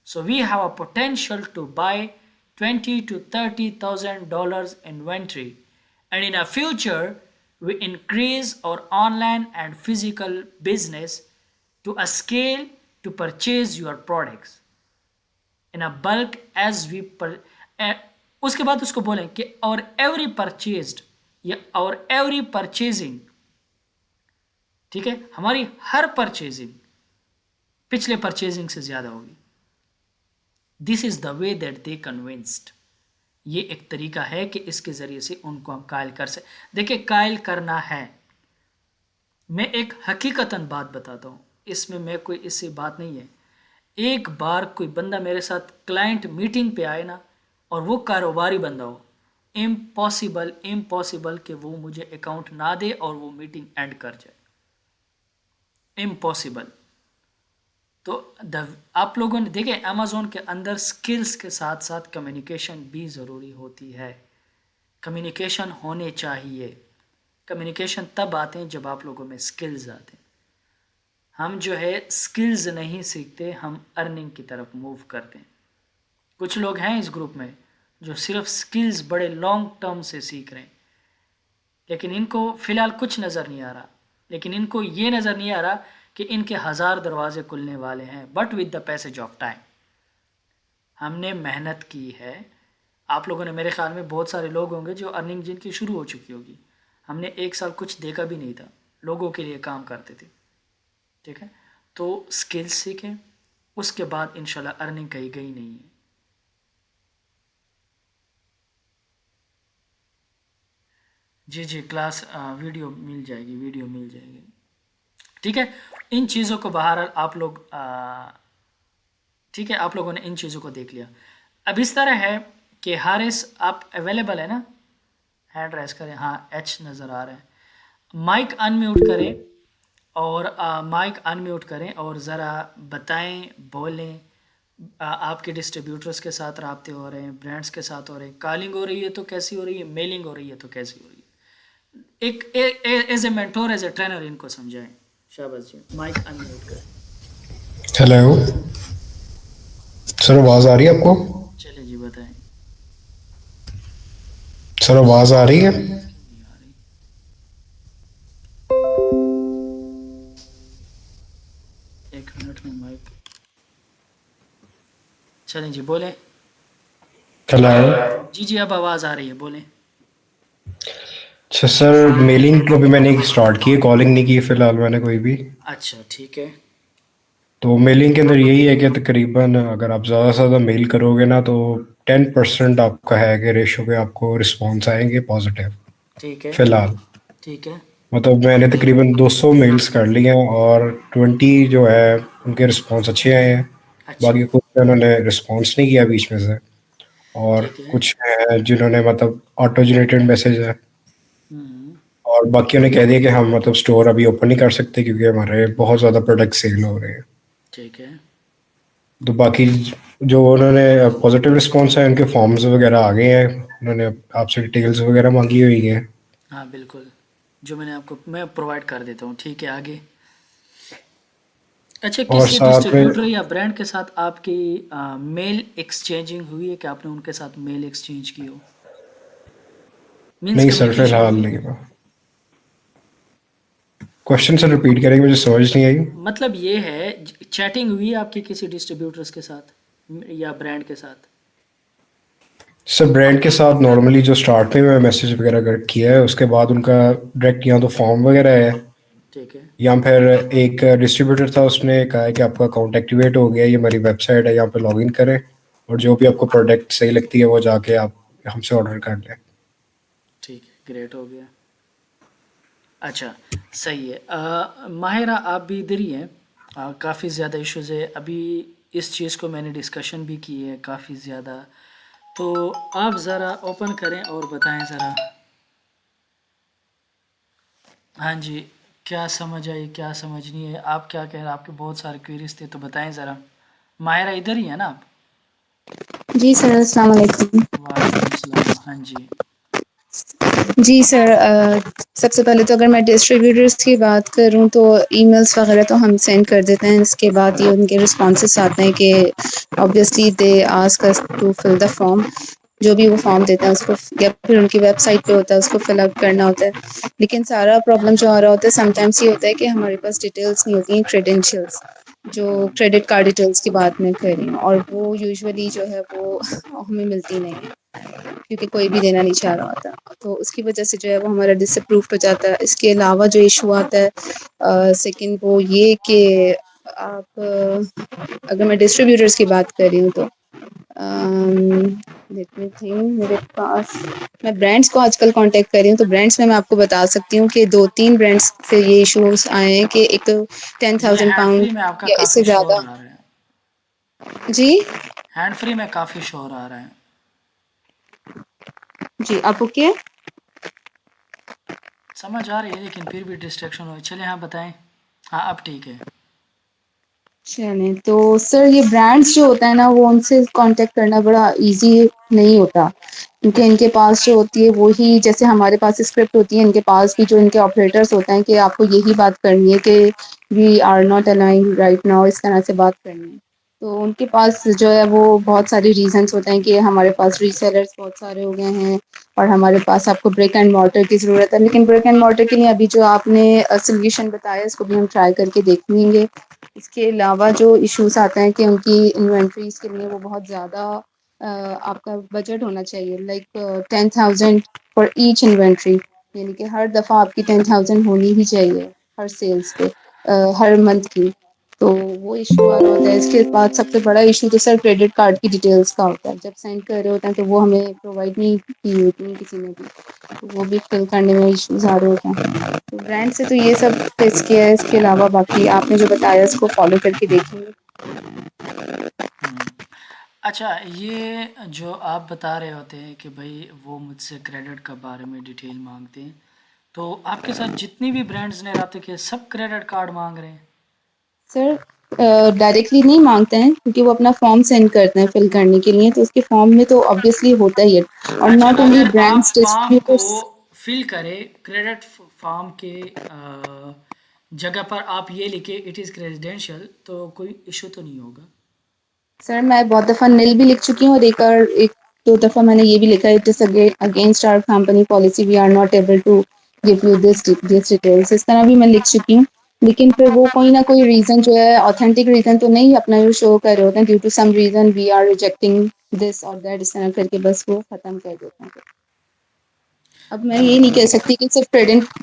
Speaker 1: so we have a potential to buy $20,000 to $30,000 inventory, and in a future we increase our online and physical business to a scale to purchase your products in a bulk as we उसके बाद उसको बोलें कि और every purchased या और every purchasing, ठीक है, हमारी हर परचेजिंग पिछले परचेजिंग से ज़्यादा होगी। This is the way that they convinced. ये एक तरीका है कि इसके ज़रिए से उनको हम कायल कर सकते। देखिए, कायल करना है, मैं एक हकीकतन बात बताता हूँ, इसमें मैं कोई इससे बात नहीं है। एक बार कोई बंदा मेरे साथ क्लाइंट मीटिंग पे आए ना, और वो कारोबारी बंदा हो, इम्पॉसिबल कि वो मुझे अकाउंट ना दे और वो मीटिंग एंड कर जाए, इम्पॉसिबल। तो आप लोगों ने देखे अमेज़ॉन के अंदर स्किल्स के साथ साथ कम्युनिकेशन भी ज़रूरी होती है। कम्युनिकेशन होने चाहिए। कम्युनिकेशन तब आते हैं जब आप लोगों में स्किल्स आते हैं। हम जो है स्किल्स नहीं सीखते, हम अर्निंग की तरफ मूव करते हैं। कुछ लोग हैं इस ग्रुप में जो सिर्फ स्किल्स बड़े लॉन्ग टर्म से सीख रहे हैं, लेकिन इनको फ़िलहाल कुछ नज़र नहीं आ रहा, लेकिन इनको ये नज़र नहीं आ रहा कि इनके 1000 दरवाजे खुलने वाले हैं, but with the passage of time. हमने मेहनत की है। आप लोगों ने, मेरे ख्याल में बहुत सारे लोग होंगे जो अर्निंग जिनकी शुरू हो चुकी होगी, हमने 1 साल कुछ देखा भी नहीं था, लोगों के लिए काम करते थे, ठीक है। तो स्किल्स सीखें, उसके बाद इंशाल्लाह अर्निंग कहीं गई नहीं है। जी जी, क्लास वीडियो मिल जाएगी, वीडियो मिल जाएगी, ठीक है। इन चीज़ों को बहरहाल आप लोग ठीक है, आप लोगों ने इन चीज़ों को देख लिया। अब इस तरह है कि हारिस आप अवेलेबल है ना, हैंड रेस करें, हाँ एच नज़र आ रहा है। माइक अनम्यूट करें और माइक अनम्यूट करें और ज़रा बताएं, बोलें। आपके डिस्ट्रीब्यूटर्स के साथ राब्ते हो रहे हैं, ब्रांड्स के साथ हो रहे हैं, कॉलिंग हो रही है तो कैसी हो रही है, मेलिंग हो रही है तो कैसी हो रही है। एक as a mentor, as a trainer इनको समझाएं। शाबाश जी, माइक अनम्यूट करें।
Speaker 5: हेलो सर, आवाज़ आ रही है आपको?
Speaker 1: चलिए जी, बताएं।
Speaker 5: सर आवाज़ आ रही है?
Speaker 1: क्यों नहीं आ रही? एक मिनट में माइक, चलें जी, बोलें।
Speaker 5: हेलो।
Speaker 1: जी जी, अब आवाज़ आ रही है, बोलें।
Speaker 5: अच्छा सर, मेलिंग तो अभी मैंने स्टार्ट की है, कॉलिंग नहीं की फिलहाल मैंने कोई भी।
Speaker 1: अच्छा, ठीक है।
Speaker 5: तो मेलिंग के अंदर यही है कि तकरीबन अगर आप ज़्यादा से ज़्यादा मेल करोगे ना तो 10% आपका है कि रेशो पे आपको रिस्पॉन्स आएंगे पॉजिटिव
Speaker 1: ठीक है।
Speaker 5: फिलहाल।
Speaker 1: ठीक है।
Speaker 5: मतलब मैंने तकरीबन 200 मेल्स कर लिए हैं और 20 जो है उनके रिस्पॉन्स अच्छे आए हैं।
Speaker 1: अच्छा,
Speaker 5: बाकी कुछ उन्होंने रिस्पॉन्स नहीं किया बीच में से, और
Speaker 1: ठीक है।
Speaker 5: कुछ हैं जिन्होंने मतलब ऑटो जनरेटेड मैसेज है,
Speaker 1: हम्म,
Speaker 5: और बाकियों ने कह दिया कि हम मतलब स्टोर अभी ओपन नहीं कर सकते क्योंकि हमारे बहुत ज़्यादा प्रोडक्ट सेल हो रहे हैं।
Speaker 1: ठीक है।
Speaker 5: तो बाकी जो उन्होंने पॉजिटिव रिस्पॉन्स है उनके फॉर्म्स वगैरह आ गए हैं, उन्होंने आपसे डिटेल्स वगैरह मांगी हुई हैं।
Speaker 1: हाँ बिल्कुल, जो मैंने आपको मैं प्रोवाइड कर देता हूँ, ठीक है। आगे, अच्छा,
Speaker 5: और
Speaker 1: किसी
Speaker 5: साथ में
Speaker 1: डिस्ट्रीब्यूटर या ब्रांड के साथ आपकी मेल एक्सचेंजिंग हुई है कि आपने उनके साथ मेल एक्सचेंज की हो, मीन्स
Speaker 5: नहीं सर,
Speaker 1: कम्युनिकेशन
Speaker 5: फिलहाल
Speaker 1: हुई है?
Speaker 5: नहीं हुआ। क्वेश्चन से रिपीट करेंगे, मुझे समझ नहीं आई।
Speaker 1: मतलब ये है, चैटिंग हुई है आपकी किसी डिस्ट्रीब्यूटर्स के साथ या ब्रांड के साथ?
Speaker 5: सर ब्रांड के साथ नॉर्मली जो स्टार्ट में मैं मैसेज वगैरह किया है उसके बाद उनका डायरेक्ट या तो फॉर्म वगैरह है,
Speaker 1: ठीक है।
Speaker 5: या फिर एक डिस्ट्रीब्यूटर था उसने कहा है कि आपका अकाउंट एक्टिवेट हो गया, ये हमारी वेबसाइट है, यहाँ पे लॉगिन करें और जो भी आपको प्रोडक्ट सही लगती है वो जाके आप हमसे ऑर्डर कर लें।
Speaker 1: ठीक है, ग्रेट हो गया। अच्छा, सही है। माहिरा आप भी इधर ही हैं। काफ़ी ज़्यादा इश्यूज़ है अभी, इस चीज़ को मैंने डिस्कशन भी की है काफ़ी ज़्यादा। तो आप ज़रा ओपन करें और बताएं ज़रा। हाँ जी, क्या समझ आई, क्या समझ नहीं है, आप क्या कह रहे हैं? आपके बहुत सारे क्वेरीज थे, तो बताएं ज़रा। माहिरा इधर ही है ना आप?
Speaker 2: जी सर, अस्सलाम वालेकुम।
Speaker 1: वालेकुम सलाम, हाँ जी।
Speaker 2: जी सर, सबसे पहले तो अगर मैं डिस्ट्रीब्यूटर्स की बात करूं तो ईमेल्स वगैरह तो हम सेंड कर देते हैं। इसके बाद ये उनके रिस्पॉन्सेस आते हैं कि obviously they ask us to fill the form. जो भी वो फॉर्म देते हैं उसको, या फिर उनकी वेबसाइट पे होता है उसको फिल अप करना होता है। लेकिन सारा प्रॉब्लम जो आ रहा होता है समटाइम्स ये होता है कि हमारे पास डिटेल्स नहीं होती हैं, क्रेडेंशियल्स, जो क्रेडिट कार्ड डिटेल्स की बात मैं कर रही हूँ, और वो यूजुअली जो है वो हमें मिलती नहीं है क्योंकि कोई भी देना नहीं चाह रहा होता। तो उसकी वजह से जो है वो हमारा डिसअप्रूव हो जाता है। इसके अलावा जो इशू आता है सेकंड, वो ये कि आप अगर मैं डिस्ट्रीब्यूटर्स की बात कर रही हूँ तो लेट मी थिंक, मेरे पास, मैं ब्रांड्स को आजकल कांटेक्ट कर रही हूँ तो ब्रांड्स में मैं आपको बता सकती हूँ कि 2-3 ब्रांड्स से ये इश्यूज आए हैं कि एक तो
Speaker 1: ये
Speaker 2: 10,000
Speaker 1: हैंड फ्री
Speaker 2: पाउंड
Speaker 1: में आपका
Speaker 2: या इससे
Speaker 1: काफ़ी शोर
Speaker 2: ज़्यादा।
Speaker 1: आ रहा है।
Speaker 2: जी
Speaker 1: हैंड फ्री में काफ़ी शोर आ रहा है।
Speaker 2: जी, आप ओके?
Speaker 1: समझ आ रही है लेकिन फिर भी डिस्ट्रैक्शन हो। चलिए, हाँ बताएं। हाँ, अब ठीक है।
Speaker 2: चलें, तो सर ये ब्रांड्स जो होता है ना वो उनसे कांटेक्ट करना बड़ा इजी नहीं होता, क्योंकि इनके पास जो होती है वही, जैसे हमारे पास स्क्रिप्ट होती है, इनके पास भी जो इनके ऑपरेटर्स होते हैं कि आपको यही बात करनी है कि we are not allying right now, इस तरह से बात करनी है। तो उनके पास जो है वो बहुत सारे रीजंस होते हैं कि हमारे पास रीसेलर्स बहुत सारे हो गए हैं और हमारे पास आपको ब्रिक एंड मॉर्टर की ज़रूरत है। लेकिन ब्रिक एंड मॉर्टर के लिए अभी जो आपने सोल्यूशन बताया इसको भी हम ट्राई करके देखेंगे। इसके अलावा जो इश्यूज आते हैं कि उनकी इन्वेंट्रीज के लिए वो बहुत ज़्यादा आपका बजट होना चाहिए, लाइक 10,000 फॉर ईच इन्वेंट्री, यानी कि हर दफ़ा आपकी 10,000 होनी ही चाहिए हर सेल्स पे हर मंथ की, तो वो इशू आ रहा होता है। इसके बाद सबसे बड़ा इशू तो सर क्रेडिट कार्ड की डिटेल्स का होता है। जब सेंड कर रहे होते हैं तो वो हमें प्रोवाइड नहीं की होती किसी ने भी, तो वो भी फिल करने में इश्यूज आ रहे होते हैं। तो ब्रांड से तो ये सब फेस किया है, इसके अलावा बाकी आपने जो बताया इसको फॉलो करके देखेंगे।
Speaker 1: अच्छा, ये जो आप बता रहे होते हैं कि भाई वो मुझसे क्रेडिट के बारे में डिटेल मांगते हैं, तो आपके साथ जितनी भी ब्रांड्स ने रब्ते किए सब क्रेडिट कार्ड मांग रहे हैं?
Speaker 2: सर डायरेक्टली नहीं मांगते हैं क्योंकि वो अपना फॉर्म सेंड करते हैं फिल करने के लिए, तो उसके फॉर्म में तो ऑब्वियसली होता ही है। और
Speaker 1: अच्छा,
Speaker 2: नॉट ओनली
Speaker 1: अगर आप
Speaker 2: ब्रांड्स,
Speaker 1: फॉर्म को
Speaker 2: डिस्ट्रीब्यूटर्स।
Speaker 1: फिल करें, क्रेडिट फॉर्म के जगह पर आप ये लिखे इट इज़ रेजिडेंशियल, तो कोई इशू तो नहीं होगा?
Speaker 2: सर मैं बहुत दफ़ा नील भी लिख चुकी हूँ और एक दो दफ़ा मैंने ये भी लिखा है, it is against our company policy, we are not able to give you this details, इस तरह भी मैं लिख चुकी हूँ। लेकिन फिर वो कोई ना कोई रीज़न जो है, ऑथेंटिक रीज़न तो नहीं अपना जो शो कर रहे होते हैं, due to some reason we are rejecting this और दैट, इस तरह करके बस वो ख़त्म कर देते हैं। अब मैं ये नहीं कह सकती कि सिर्फ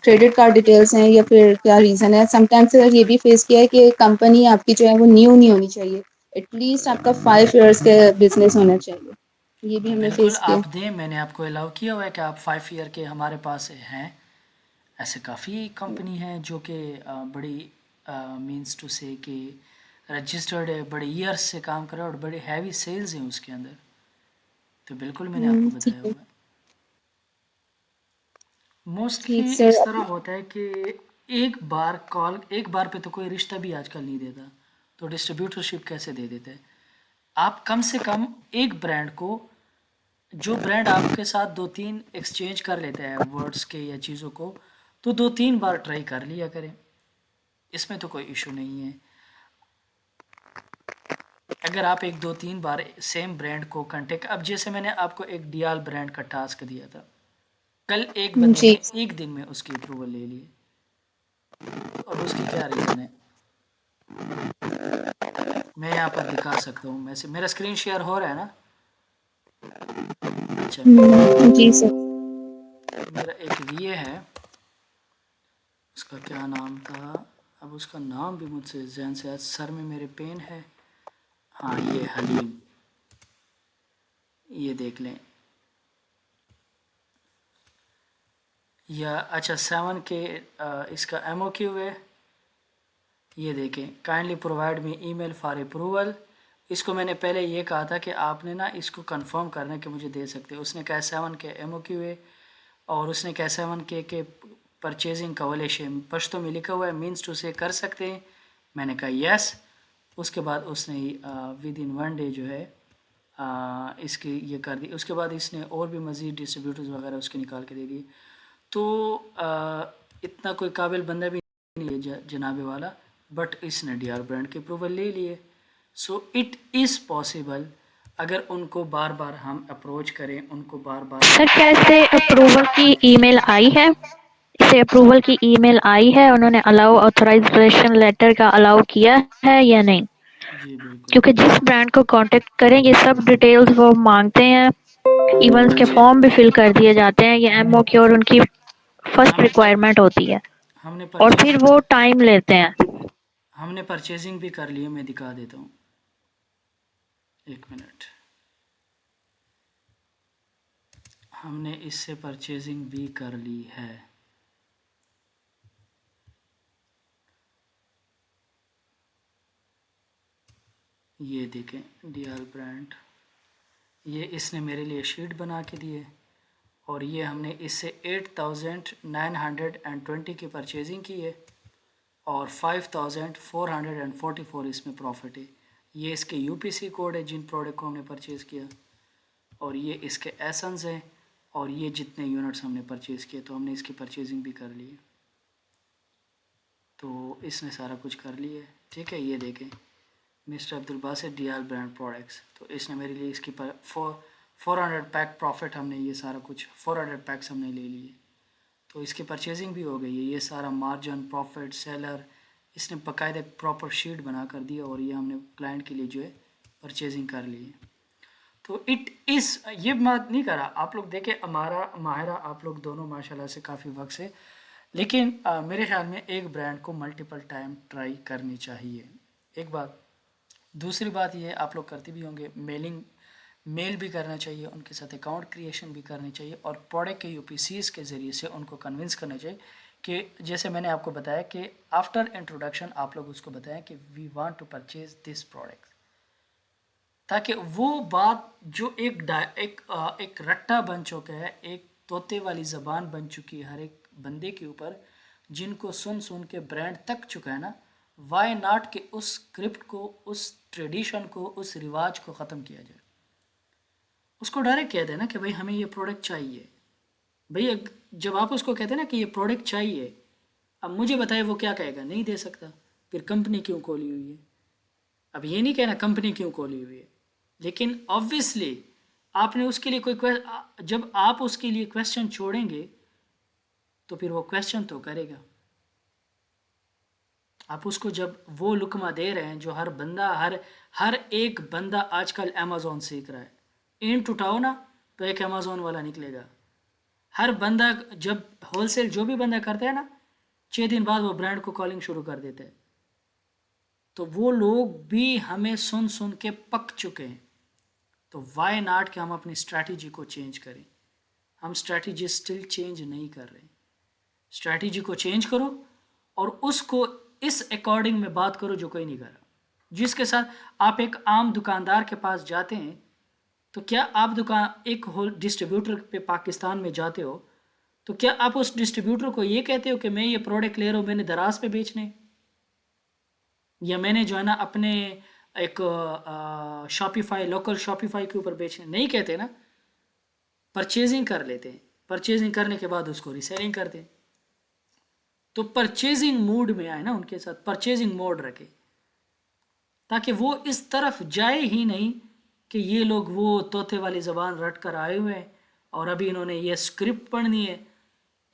Speaker 2: क्रेडिट कार्ड डिटेल्स हैं या फिर क्या रीज़न है। समटाइम्स सर ये भी फेस किया है कि कंपनी आपकी जो है वो न्यू नहीं होनी चाहिए, एटलीस्ट आपका 5 इयर्स का बिजनेस होना चाहिए, ये भी
Speaker 1: जी
Speaker 2: हमने
Speaker 1: बिल्कुल,
Speaker 2: फेस किया।
Speaker 1: आप दें, मैंने आपको अलाउ किया हुआ है कि आप 5 ईयर के हमारे पास हैं। ऐसे काफ़ी कंपनी हैं जो कि बड़ी मीन्स टू से कि रजिस्टर्ड है, बड़े ईयर्स से काम कर रहे हैं और बड़े हैवी सेल्स हैं उसके अंदर, तो बिल्कुल मैंने आपको
Speaker 2: ठीक
Speaker 1: बताया
Speaker 2: है।
Speaker 1: हुआ है। मोस्टली
Speaker 2: ठीक सर।
Speaker 1: इस तरह होता है कि एक बार पे तो कोई रिश्ता भी आजकल नहीं देता, तो डिस्ट्रीब्यूटरशिप कैसे दे देते हैं? आप कम से कम एक ब्रांड को, जो ब्रांड आपके साथ 2-3 एक्सचेंज कर लेते हैं वर्ड्स के या चीज़ों को, तो 2-3 बार ट्राई कर लिया करें, इसमें तो कोई इशू नहीं है। अगर आप 1-2-3 बार सेम ब्रांड को कांटेक्ट, अब जैसे मैंने आपको एक डियाल ब्रांड का टास्क दिया था, कल एक बंदे
Speaker 2: जी
Speaker 1: ने एक दिन में उसकी अप्रूवल ले ली, अब उसकी क्या रीज़न है? मैं यहाँ पर दिखा सकता हूँ, मैं से मेरा स्क्रीन शेयर हो रहा है ना? अच्छा,
Speaker 2: जी सर।
Speaker 1: मेरा एक वीए है, उसका क्या नाम था, अब उसका नाम भी मुझसे ज़हन से आज सर में मेरे पेन है। हाँ, ये हलीम, ये देख लें। या अच्छा 7 के इसका एमओक्यू है, ये देखें, kindly provide me email for approval. इसको मैंने पहले ये कहा था कि आपने ना इसको कंफर्म करना कि मुझे दे सकते हो। उसने कहा 7 के एमओक्यू है और उसने कहा 7 के परचेजिंग कवलेशन पश्तो में लिखा हुआ है, मीन्स टू से कर सकते हैं। मैंने कहा यस। उसके बाद उसने विद इन 1 डे जो है इसकी ये कर दी। उसके बाद इसने और भी मज़ीद डिस्ट्रीब्यूटर्स वगैरह उसके निकाल के दे दिए। तो इतना कोई काबिल बंदा भी नहीं है जनाबे वाला, बट इसने डीआर ब्रांड की अप्रूवल ले लिए। सो इट इज़ पॉसिबल, अगर उनको बार बार हम अप्रोच करें, उनको बार बार
Speaker 6: सर क्या इसे अप्रूवल की ईमेल आई है? इसे अप्रूवल की ईमेल आई है? उन्होंने अलाउ ऑथराइजेशन लेटर का अलाउ किया है या नहीं?
Speaker 1: जी बिल्कुल।
Speaker 6: क्योंकि जिस ब्रांड को कांटेक्ट करें ये सब डिटेल्स वो मांगते हैं, इवन के
Speaker 1: जी
Speaker 6: फॉर्म भी फिल कर दिए जाते हैं, ये एमओक्यू और उनकी फर्स्ट
Speaker 1: हमने पर
Speaker 6: रिक्वायरमेंट होती है
Speaker 1: हमने
Speaker 6: और फिर
Speaker 1: परचेजिंग
Speaker 6: वो टाइम लेते हैं।
Speaker 1: हमने परचेजिंग भी कर ली है, मैं दिखा देता हूँ, एक मिनट। हमने इससे परचेजिंग भी कर ली है। ये देखें डीआर ब्रांड, ये इसने मेरे लिए शीट बना के दिए और ये हमने इससे 8,920 की परचेजिंग की है और 5,444 इसमें प्रॉफिट है। ये इसके यूपीसी कोड है जिन प्रोडक्ट को हमने परचेज़ किया, और ये इसके एसेंस हैं, और ये जितने यूनिट्स हमने परचेज़ किए, तो हमने इसकी परचेजिंग भी कर ली है। तो इसने सारा कुछ कर लिया है, ठीक है। ये देखें mister Abdul Basit DR brand products, तो इसने मेरे लिए इसकी 400 पैक प्रॉफिट, हमने ये सारा कुछ 400 पैक्स हमने ले लिए, तो इसकी परचेजिंग भी हो गई है। ये सारा मार्जिन प्रॉफिट सेलर इसने बाकायदा प्रॉपर शीट बना कर दी और ये हमने क्लाइंट के लिए जो है परचेजिंग कर ली है। तो ये बात नहीं करा आप लोग देखे हमारा माहिरा आप लोग दोनों माशाल्लाह से काफ़ी वक्त से, लेकिन मेरे ख्याल में एक ब्रांड को मल्टीपल टाइम ट्राई करनी चाहिए, एक बात। दूसरी बात ये आप लोग करते भी होंगे, मेल भी करना चाहिए, उनके साथ अकाउंट क्रिएशन भी करनी चाहिए और प्रोडक्ट के यूपीसीज के ज़रिए से उनको कन्विंस करना चाहिए कि जैसे मैंने आपको बताया कि आफ्टर इंट्रोडक्शन आप लोग उसको बताएं कि we want to purchase this product, ताकि वो बात जो एक रट्टा बन चुका है, एक तोते वाली ज़बान बन चुकी है हर एक बंदे के ऊपर, जिनको सुन सुन के ब्रांड तक चुका है ना, वाई नॉट के उस स्क्रिप्ट को, उस ट्रेडिशन को, उस रिवाज को ख़त्म किया जाए। उसको डायरेक्ट कह देना कि भाई हमें ये प्रोडक्ट चाहिए। भाई जब आप उसको कहते हैं ना कि ये प्रोडक्ट चाहिए, अब मुझे बताए वो क्या कहेगा, नहीं दे सकता, फिर कंपनी क्यों खोली हुई है। अब ये नहीं कहना कंपनी क्यों खोली हुई है, लेकिन ऑब्वियसली आपने उसके लिए जब आप उसके लिए क्वेश्चन छोड़ेंगे तो फिर वो क्वेश्चन तो करेगा। आप उसको जब वो लुकमा दे रहे हैं जो हर एक बंदा आजकल अमेज़ॉन सीख रहा है, ईंट उठाओ ना तो एक अमेज़ॉन वाला निकलेगा। हर बंदा जब होलसेल जो भी बंदा करता है ना, 6 दिन बाद वो ब्रांड को कॉलिंग शुरू कर देते हैं। तो वो लोग भी हमें सुन सुन के पक चुके हैं, तो वाई नॉट कि हम अपनी स्ट्रैटेजी को चेंज करें। हम स्ट्रैटेजी स्टिल चेंज नहीं कर रहे। स्ट्रैटेजी को चेंज करो और उसको इस अकॉर्डिंग में बात करो जो कोई नहीं कर रहा। जिसके साथ आप एक आम दुकानदार के पास जाते हैं, तो क्या आप एक होल डिस्ट्रीब्यूटर पे पाकिस्तान में जाते हो, तो क्या आप उस डिस्ट्रीब्यूटर को ये कहते हो कि मैं ये प्रोडक्ट ले रहा हूँ, मैंने दराज पे बेचने, या मैंने जो है ना अपने एक शॉपिफाई, लोकल शॉपिफाई के ऊपर बेचने? नहीं कहते ना। परचेजिंग कर लेते हैं, परचेजिंग करने के बाद उसको रीसेलिंग करते हैं। तो परचेजिंग मूड में आए ना, उनके साथ परचेजिंग मोड रखे, ताकि वो इस तरफ जाए ही नहीं कि ये लोग वो तोते वाली ज़बान रट कर आए हुए हैं और अभी इन्होंने ये स्क्रिप्ट पढ़नी है।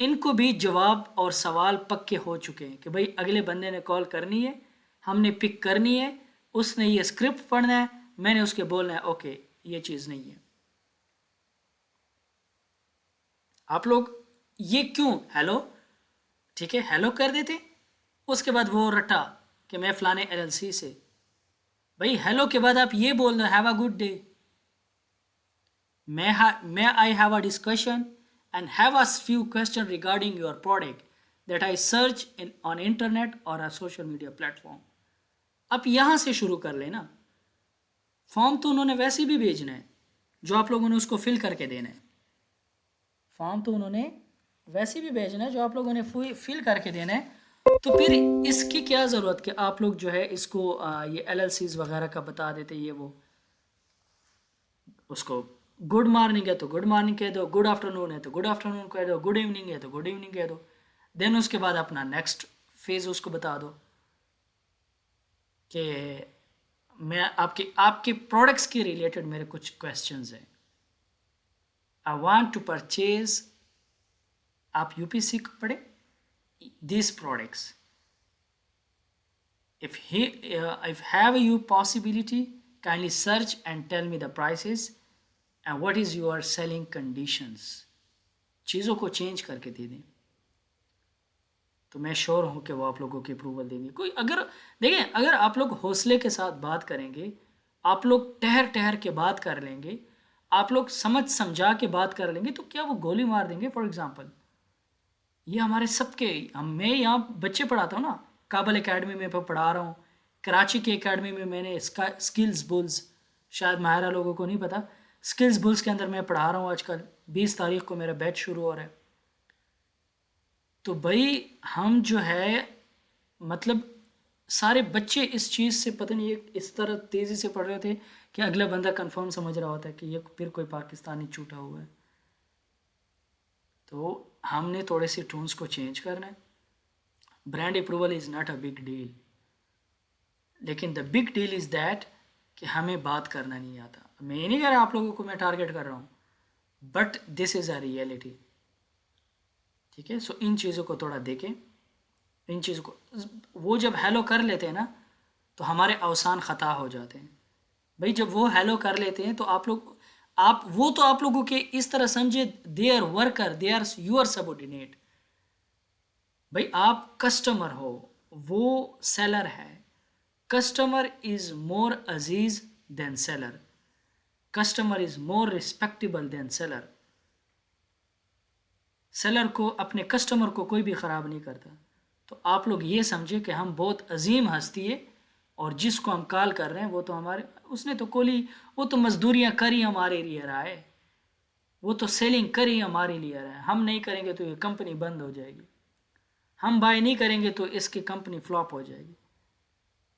Speaker 1: इनको भी जवाब और सवाल पक्के हो चुके हैं कि भाई अगले बंदे ने कॉल करनी है, हमने पिक करनी है, उसने ये स्क्रिप्ट पढ़ना है, मैंने उसके बोलना है ओके ये चीज़ नहीं है। आप लोग ये क्यों हेलो, ठीक है हेलो कर देते, उसके बाद वो रटा कि मैं फलाने LLC से। भाई हेलो के बाद आप ये बोल दो have a good day, may I have a discussion and have a few questions regarding your product that I search on internet or a social media platform। आप यहाँ से शुरू कर लेना। फॉर्म तो उन्होंने वैसे भी भेजना है, जो आप लोगों ने उसको फिल करके देना है। फॉर्म तो उन्होंने वैसे भी भेजना है जो आप लोगों ने फिल करके देना है। तो फिर इसकी क्या ज़रूरत कि आप लोग जो है इसको ये LLCs वगैरह का बता देते, ये वो। उसको गुड मॉर्निंग है तो गुड मॉर्निंग कह दो, गुड आफ्टरनून है तो गुड आफ्टरनून कह दो, गुड इवनिंग है तो गुड इवनिंग कह दो। देन उसके बाद अपना नेक्स्ट फेज़ उसको बता दो कि मैं आपके प्रोडक्ट्स के रिलेटेड मेरे कुछ क्वेश्चंस हैं। आई वांट टू परचेज, आप UPC को पढ़े, these products, if have you possibility kindly search and tell me the prices and what is your selling conditions। चीज़ों को चेंज करके दे दें तो मैं श्योर हूँ कि वो आप लोगों की अप्रूवल देंगे। कोई अगर देखें, अगर आप लोग हौसले के साथ बात करेंगे, आप लोग ठहर ठहर के बात कर लेंगे, आप लोग समझ समझा के बात कर लेंगे, तो क्या वो गोली मार देंगे? फॉर एग्जांपल ये हमारे सबके, मैं यहाँ बच्चे पढ़ाता हूँ ना, काबल एकेडमी में पढ़ा रहा हूँ, कराची की एकेडमी में मैंने स्किल्स बुल्स, शायद माहिरा लोगों को नहीं पता, स्किल्स बुल्स के अंदर मैं पढ़ा रहा हूँ। आजकल 20 तारीख को मेरा बैच शुरू हो रहा है। तो भाई हम जो है मतलब सारे बच्चे इस चीज़ से पता नहीं इस तरह तेज़ी से पढ़ रहे थे कि अगला बंदा कंफर्म समझ रहा होता है कि ये फिर कोई पाकिस्तानी छूटा हुआ है। तो हमने थोड़े से टोन्स को चेंज करना है। Brand approval is not a big deal, लेकिन the big deal is that कि हमें बात करना नहीं आता। मैं ये नहीं कह रहा आप लोगों को मैं टारगेट कर रहा हूँ, but this is a reality. ठीक है, सो इन चीज़ों को थोड़ा देखें, इन चीज़ों को वो जब हेलो कर लेते हैं ना तो हमारे अवसान ख़ता हो जाते हैं। भाई जब वो हेलो कर लेते हैं तो आप लोग आप वो तो आप लोगों के इस तरह समझे, they are worker, they are your subordinate. भाई आप कस्टमर हो, वो सेलर है। कस्टमर इज मोर अजीज than seller, customer is more respectable than seller. Seller को, अपने कस्टमर को कोई भी ख़राब नहीं करता। तो आप लोग ये समझे कि हम बहुत अजीम हस्ती है, और जिसको हम कॉल कर रहे हैं वो तो हमारे, उसने तो कोली, वो तो मजदूरियाँ करी हमारे लिए रहा है, वो तो सेलिंग करी हमारे लिए रहा है। हम नहीं करेंगे तो ये कंपनी बंद हो जाएगी, हम बाय नहीं करेंगे तो इसकी कंपनी फ्लॉप हो जाएगी।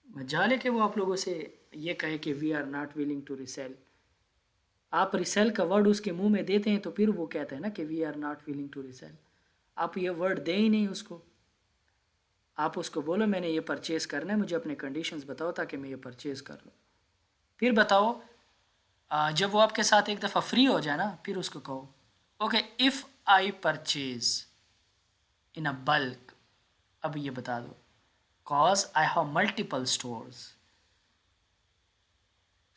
Speaker 1: मजाल है कि वो आप लोगों से ये कहे कि we are not willing to resell. आप रिसेल का वर्ड उसके मुंह में देते हैं तो फिर वो कहता है ना कि we are not willing to resell. आप ये वर्ड दे ही नहीं उसको। आप उसको बोलो मैंने ये परचेज़ करना है, मुझे अपने कंडीशंस बताओ ताकि मैं ये परचेज़ कर लूँ। फिर बताओ, जब वो आपके साथ एक दफ़ा फ्री हो जाए ना, फिर उसको कहो okay if I purchase in a bulk, अब ये बता दो, cause I have multiple stores,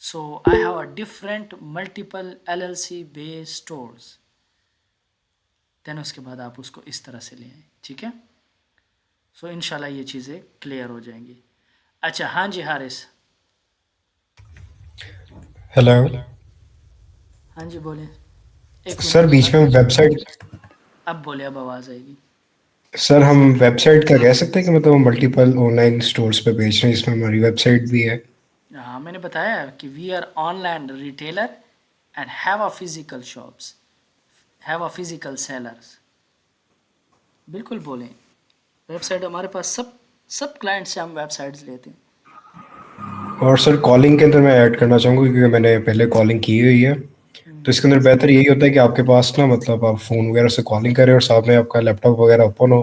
Speaker 1: so I have a different multiple LLC based stores। Then उसके बाद आप उसको इस तरह से ले आए, ठीक है। सो इंशाल्लाह ये चीज़ें क्लियर हो जाएंगी। अच्छा हाँ जी हारिस।
Speaker 5: हेलो
Speaker 1: हाँ जी बोले, एक
Speaker 5: सर,
Speaker 1: मिनट
Speaker 5: बीच में वेबसाइट,
Speaker 1: अब बोले, अब आवाज़ आएगी।
Speaker 5: सर हम वेबसाइट का कह सकते हैं कि मतलब मल्टीपल ऑनलाइन स्टोर्स पे बेच रहे हैं, इसमें हमारी वेबसाइट भी है।
Speaker 1: हाँ मैंने बताया कि we are online retailer and have a physical shops, have a physical sellers. बिल्कुल बोलें, वेबसाइट हमारे पास सब क्लाइंट से हम वेबसाइट्स लेते हैं।
Speaker 5: और सर कॉलिंग के अंदर मैं ऐड करना चाहूँगा, क्योंकि मैंने पहले कॉलिंग की हुई है, तो इसके अंदर बेहतर यही होता है कि आपके पास ना मतलब आप फ़ोन वगैरह से कॉलिंग करें और साथ में आपका लैपटॉप वगैरह ओपन हो,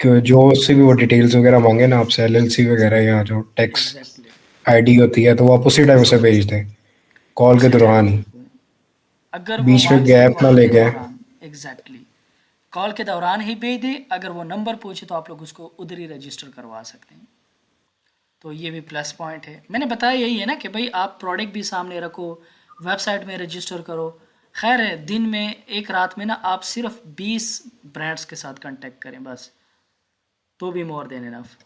Speaker 5: कि जो उससे भी वो डिटेल्स वगैरह मांगे ना आपसे, एलएलसी वगैरह या जो टैक्स
Speaker 1: एग्जैक्टली
Speaker 5: आईडी होती है, तो वो आप उसी टाइम उसे भेज दें, कॉल के
Speaker 1: उसी टाइम
Speaker 5: दौरान
Speaker 1: पे
Speaker 5: ही,
Speaker 1: भेजते हैं। अगर वो
Speaker 5: बीच में
Speaker 1: मांगे
Speaker 5: गैप ना
Speaker 1: कॉल के
Speaker 5: लेके।
Speaker 1: दौरान, एग्जैक्टली कॉल के दौरान ही भेज दे। अगर वो नंबर पूछे तो आप लोग उसको उधर ही रजिस्टर करवा सकते हैं। तो ये भी प्लस पॉइंट है। मैंने बताया यही है ना कि भाई आप प्रोडक्ट भी सामने रखो, वेबसाइट में रजिस्टर करो। खैर है, दिन में एक रात में ना आप सिर्फ 20 ब्रांड्स के साथ कांटेक्ट करें बस, तो भी मोर देन इनफ।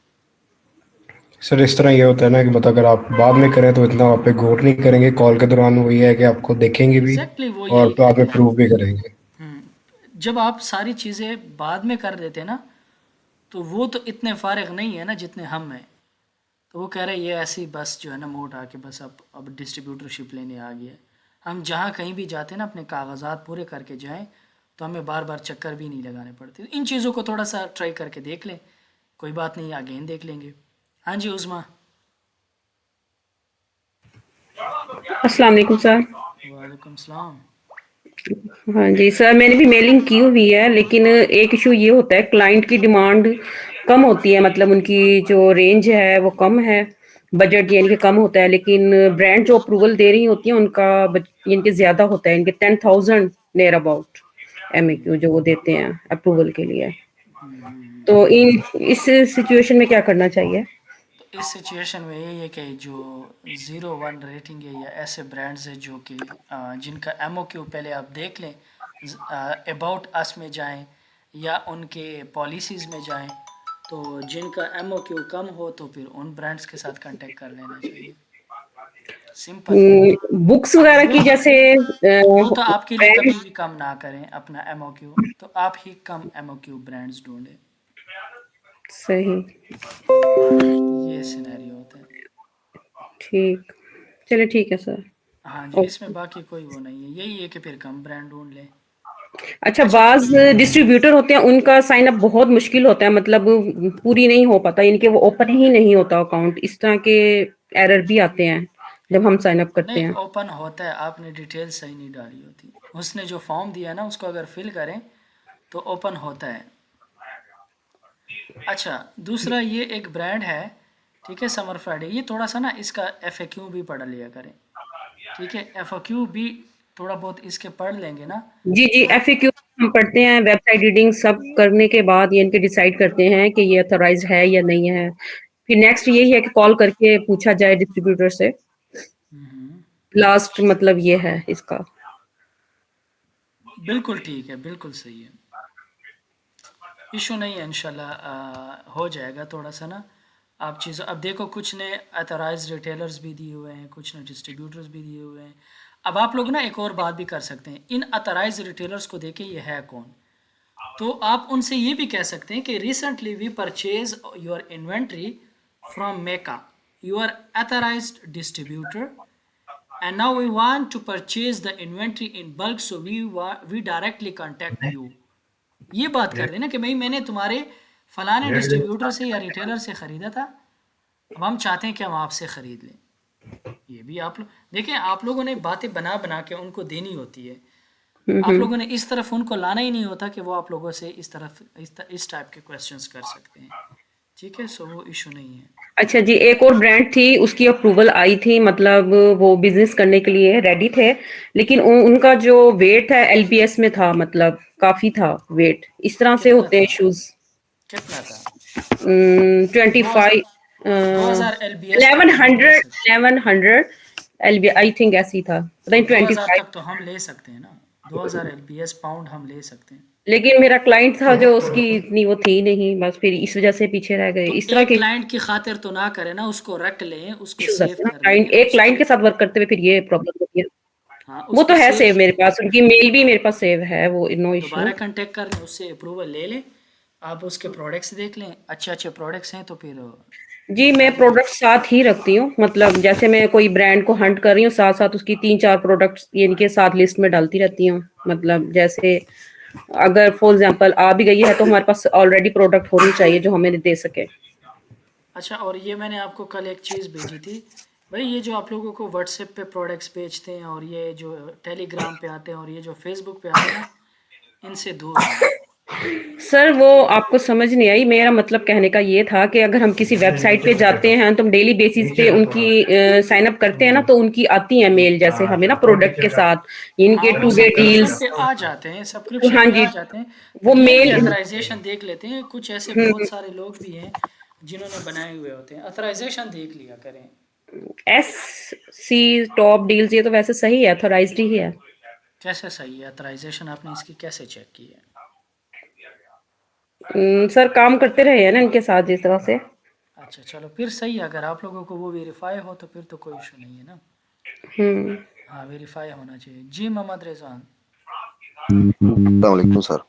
Speaker 5: सर इस तरह ये होता है ना कि मतलब अगर आप बाद में करें तो इतना आप पे गौर नहीं करेंगे, कॉल के दौरान वो ये है कि आपको देखेंगे भी
Speaker 1: एग्जैक्टली वो
Speaker 5: और
Speaker 1: यही
Speaker 5: बाद
Speaker 1: कहते
Speaker 5: में
Speaker 1: हैं।
Speaker 5: प्रूव भी करेंगे।
Speaker 1: जब आप सारी चीज़ें बाद में कर देते ना, तो वो तो इतने फारिग नहीं है ना जितने हम हैं। तो वो कह रहे हैं ये ऐसी बस जो है ना मोट आके बस अब डिस्ट्रीब्यूटरशिप लेने आ गया है। हम जहाँ कहीं भी जाते हैं ना अपने कागजात पूरे करके जाएं, तो हमें बार बार चक्कर भी नहीं लगाने पड़ते। इन चीज़ों को थोड़ा सा ट्राई करके देख लें, कोई बात नहीं, अगेन देख लेंगे। हाँ जी उस्मा।
Speaker 7: अस्सलाम वालेकुम सर।
Speaker 1: वालेकुम सलाम।
Speaker 7: हाँ जी सर, मैंने भी मेलिंग की हुई है, लेकिन एक इशू ये होता है क्लाइंट की डिमांड कम होती है, मतलब उनकी जो रेंज है वो कम है, बजट यानी कि कम होता है, लेकिन ब्रांड जो अप्रूवल दे रही होती है उनका इनके ज्यादा होता है, इनके 10,000 नियर अबाउट एमएक्यू जो वो देते हैं अप्रूवल के लिए। तो इस सिचुएशन में क्या करना चाहिए?
Speaker 1: तो इस सिचुएशन में यही है कि जो 0-1 रेटिंग है या ऐसे ब्रांड्स है जो कि जिनका एमओक्यू पहले आप देख लें, अबाउट अस में जाएं या उनके पॉलिसीज़ में जाएं, तो जिनका एमओक्यू कम हो तो फिर उन ब्रांड्स के साथ कांटेक्ट कर लेना चाहिए। सिंपल।
Speaker 7: बुक्स
Speaker 1: अब
Speaker 7: वगैरह
Speaker 1: वो
Speaker 7: की जैसे
Speaker 1: वो तो आपके लिए कभी
Speaker 7: ब्रांड।
Speaker 1: भी कम ना करें अपना एमओक्यू, तो आप ही कम एमओक्यू ब्रांड्स ढूंढें।
Speaker 7: सही।
Speaker 1: ये सिनेरियो होता है।
Speaker 7: ठीक, चलिए ठीक है सर।
Speaker 1: हाँ जी, इसमें
Speaker 7: ओके।
Speaker 1: बाकी कोई वो नहीं है, यही है कि फिर कम ब्रांड ढूंढ लें।
Speaker 7: अच्छा,
Speaker 1: अच्छा
Speaker 7: बाज डिस्ट्रीब्यूटर होते हैं उनका साइन अप बहुत मुश्किल होता है, मतलब पूरी नहीं हो पाता, इनके वो ओपन ही नहीं होता अकाउंट, इस तरह के एरर भी आते हैं जब हम साइन अप करते
Speaker 1: नहीं,
Speaker 7: हैं।
Speaker 1: ओपन होता है, आपने डिटेल सही नहीं डाली होती। उसने जो फॉर्म दिया ना उसको अगर फिल करें तो ओपन होता है। अच्छा दूसरा, ये एक ब्रांड है, ठीक है, समर फ्राइडे। ये थोड़ा सा ना इसका एफएक्यू भी पढ़ लिया करें, ठीक है। एफएक्यू भी थोड़ा बहुत इसके पढ़ लेंगे ना
Speaker 7: जी जी,
Speaker 1: तो
Speaker 7: एफएक्यू हम पढ़ते हैं, वेबसाइट रीडिंग सब करने के बाद ये इनके डिसाइड करते हैं कि ये ऑथराइज्ड है या नहीं है। फिर नेक्स्ट यही है कि कॉल करके पूछा जाए डिस्ट्रीब्यूटर से। लास्ट मतलब ये है इसका।
Speaker 1: बिल्कुल ठीक है, बिल्कुल सही है। इशू नहीं है, इंशाल्लाह हो जाएगा थोड़ा सा ना। आप चीज़ अब देखो, कुछ ने अथोराइज रिटेलर्स भी दिए हुए हैं, कुछ ने डिस्ट्रीब्यूटर्स भी दिए हुए हैं। अब आप लोग ना एक और बात भी कर सकते हैं, इन अथोराइज रिटेलर्स को देखे ये है कौन। तो आप उनसे ये भी कह सकते हैं कि recently we purchase your inventory from Meka, you are authorized distributor, and now we want to purchase the inventory in bulk, so we directly contact you। ये बात कर देना कि भाई मैंने तुम्हारे फलाने डिस्ट्रीब्यूटर से या रिटेलर से ख़रीदा था, अब हम चाहते हैं कि हम आपसे ख़रीद लें। ये भी आप लोग देखें, आप लोगों ने बातें बना बना के उनको देनी होती है। आप लोगों ने इस तरफ उनको लाना ही नहीं होता कि वो आप लोगों से इस तरफ इस टाइप के क्वेश्चंस कर सकते हैं। ठीक है, सो वो इशू नहीं है।
Speaker 7: अच्छा जी, एक और ब्रांड थी, उसकी अप्रूवल आई थी, मतलब वो बिजनेस करने के लिए रेडी थे, लेकिन उनका जो वेट है एलबीएस में था, मतलब काफी था वेट। इस तरह से
Speaker 1: कितना
Speaker 7: होते हैं
Speaker 1: था?
Speaker 7: इश्यूज।
Speaker 1: कितना था?
Speaker 7: 25
Speaker 1: 2000 एलबीएस तक तो हम ले
Speaker 7: 1100
Speaker 1: सकते
Speaker 7: 1100 एलबी आई थिंक ऐसी था, पता
Speaker 1: तो
Speaker 7: नहीं
Speaker 1: 2000
Speaker 7: 25।
Speaker 1: तक तो हम ले सकते हैं ना, 2000 एलबीएस पाउंड हम ले सकते हैं।
Speaker 7: लेकिन मेरा क्लाइंट था जो, उसकी इतनी वो थी नहीं, बस फिर इस वजह से पीछे रह गए।
Speaker 1: तो
Speaker 7: इस तरह
Speaker 1: एक
Speaker 7: के
Speaker 1: क्लाइंट की खातिर तो ना करें ना, उसको रख लें, उसको
Speaker 7: इश्यूज
Speaker 1: सेव
Speaker 7: आते हैं ना,
Speaker 1: कर
Speaker 7: क्लाइंट
Speaker 1: लें
Speaker 7: एक क्लाइंट
Speaker 1: उसको।
Speaker 7: के साथ वर्क करते हुए फिर ये प्रॉब्लम होती है।
Speaker 1: हाँ,
Speaker 7: वो तो
Speaker 1: उसको
Speaker 7: है
Speaker 1: सेव,
Speaker 7: सेव मेरे पास, उनकी मेल भी मेरे पास सेव है, वो नो इश्यू।
Speaker 1: दोबारा कांटेक्ट कर लें, उससे अप्रूवल ले लें, आप उसके प्रोडक्ट्स देख लें, अच्छे अच्छे प्रोडक्ट्स हैं तो फिर
Speaker 7: जी, मैं
Speaker 1: बता दें।
Speaker 7: प्रोडक्ट साथ ही रखती हूँ, मतलब जैसे मैं कोई ब्रांड को हंट कर रही हूँ, साथ साथ उसकी 3-4 प्रोडक्ट्स इनके साथ लिस्ट में डालती रहती हूँ। मतलब जैसे अगर फॉर एग्जांपल आ भी गई है तो हमारे पास ऑलरेडी प्रोडक्ट होनी चाहिए जो हमें दे सके।
Speaker 1: अच्छा, और ये मैंने आपको कल एक चीज़ भेजी थी भाई, ये जो आप लोगों को व्हाट्सएप पे प्रोडक्ट्स बेचते हैं और ये जो टेलीग्राम पे आते हैं और ये जो फेसबुक पे आते हैं ना, इनसे दूर रहें।
Speaker 7: सर वो आपको समझ नहीं आई, मेरा मतलब कहने का ये था कि अगर हम किसी वेबसाइट पे जाते हैं तो हम डेली बेसिस पे उनकी साइन अप करते हैं ना, तो उनकी आती है मेल जैसे हमें ना प्रोडक्ट के साथ,
Speaker 1: हाँ,
Speaker 7: इनके
Speaker 1: वो
Speaker 7: टू वे
Speaker 1: सब्सक्रिप्शन
Speaker 7: डील्स।
Speaker 1: पे आ जाते हैं, सब्सक्रिप्शन
Speaker 7: हाँ
Speaker 1: पे
Speaker 7: जी,
Speaker 1: आ जाते हैं।
Speaker 7: वो
Speaker 1: फिर ये भी
Speaker 7: मेल।
Speaker 1: अथराइजेशन देख लेते हैं, कुछ ऐसे बहुत सारे लोग भी हैं जिन्होंने बनाए हुए होते हैं, अथराइजेशन देख लिया करें।
Speaker 7: एस सी टॉप डील्स, ये तो वैसे सही है, ऑथराइज्ड ही है।
Speaker 1: कैसे सही है अथराइजेशन, आपने इसकी कैसे चेक की है?
Speaker 7: सर काम करते रहे हैं ना इनके साथ जिस तरह से।
Speaker 1: अच्छा चलो, फिर सही है, अगर आप लोगों को वो वेरीफाई हो तो फिर तो कोई इशू नहीं है ना।
Speaker 7: हम्म।
Speaker 1: हाँ, वेरीफाई होना चाहिए जी। मोहम्मद रिजवान।
Speaker 8: अस्सलामुअलैकुम सर।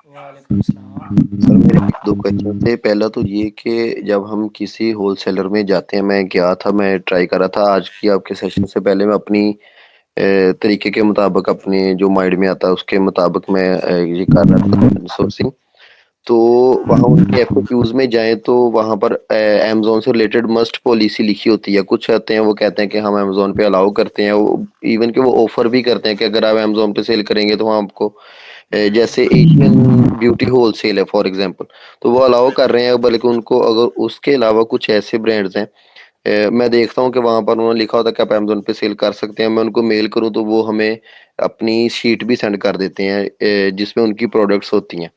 Speaker 1: वालेकुम सलाम।
Speaker 8: सर मेरे एक दो क्वेश्चन थे। पहला तो ये कि जब हम किसी होलसेलर में जाते हैं, मैं गया था, मैं ट्राई कर रहा था आज की आपके सेशन से पहले, मैं अपनी तरीके के मुताबिक, अपने जो माइंड में आता है उसके मुताबिक मैं ये कर रहा था सोर्सिंग। तो वहाँ उनके एफएक्यूज में जाएं तो वहाँ पर अमेज़न से रिलेटेड मस्ट पॉलिसी लिखी होती है। कुछ आते हैं वो कहते हैं कि हम अमेज़न पे अलाउ करते हैं, वो इवन कि वो ऑफर भी करते हैं कि अगर आप अमेज़न पे सेल करेंगे तो हम आपको जैसे एशियन ब्यूटी होलसेल है फॉर एग्जांपल, तो वो अलाउ कर रहे हैं। बल्कि उनको अगर उसके अलावा कुछ ऐसे ब्रांड्स हैं, मैं देखता हूँ कि वहाँ पर उन्होंने लिखा होता है कि आप अमेज़न पे सेल कर सकते हैं। मैं उनको मेल करूँ तो वो हमें अपनी शीट भी सेंड कर देते हैं जिसमें उनकी प्रोडक्ट्स होती हैं।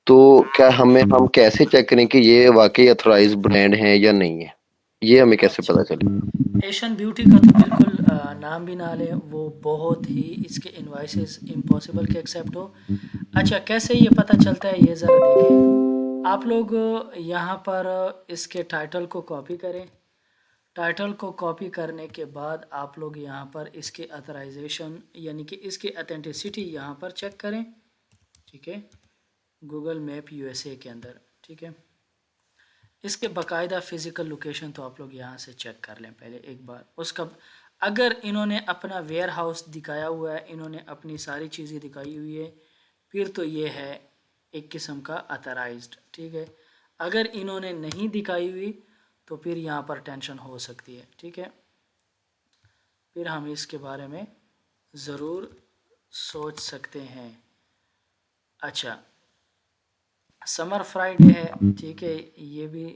Speaker 8: तो क्या हम कैसे चेक करें कि ये वाकई ऑथराइज्ड ब्रांड है या नहीं है? ये हमें कैसे
Speaker 1: अच्छा,
Speaker 8: पता चले?
Speaker 1: एशियन ब्यूटी का तो बिल्कुल नाम भी ना लें, वो बहुत ही इसके इनवाइसेस इम्पॉसिबल के एक्सेप्ट हो। अच्छा, कैसे ये पता चलता है, ये ज़रा देखें आप लोग। यहाँ पर इसके टाइटल को कॉपी करें। टाइटल को कॉपी करने के बाद आप लोग यहाँ पर इसके अथराइजेशन यानी कि इसकी अथेंटिसिटी यहाँ पर चेक करें। ठीक है, गूगल मैप यूएसए के अंदर। ठीक है, इसके बाकायदा फ़िज़िकल लोकेशन तो आप लोग यहाँ से चेक कर लें पहले एक बार। उसका अगर इन्होंने अपना वेयर हाउस दिखाया हुआ है, इन्होंने अपनी सारी चीज़ें दिखाई हुई है, फिर तो ये है एक किस्म का अथराइज्ड। ठीक है, अगर इन्होंने नहीं दिखाई हुई तो फिर यहाँ पर टेंशन हो सकती है। ठीक है, फिर हम इसके बारे में ज़रूर सोच सकते हैं। अच्छा, समर फ्राइडे है, ठीक है, ये भी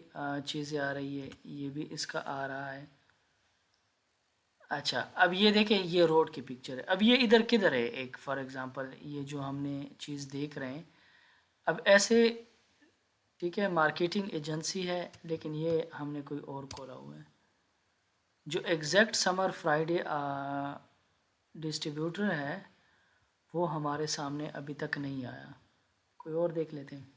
Speaker 1: चीज़ें आ रही है, ये भी इसका आ रहा है। अच्छा, अब ये देखें, ये रोड की पिक्चर है। अब ये इधर किधर है, एक फॉर एग्जांपल ये जो हमने चीज़ देख रहे हैं, अब ऐसे ठीक है, मार्केटिंग एजेंसी है, लेकिन ये हमने कोई और खोला हुआ है। जो एग्जैक्ट समर फ्राइडे डिस्ट्रीब्यूटर है वो हमारे सामने अभी तक नहीं आया। कोई और देख लेते हैं।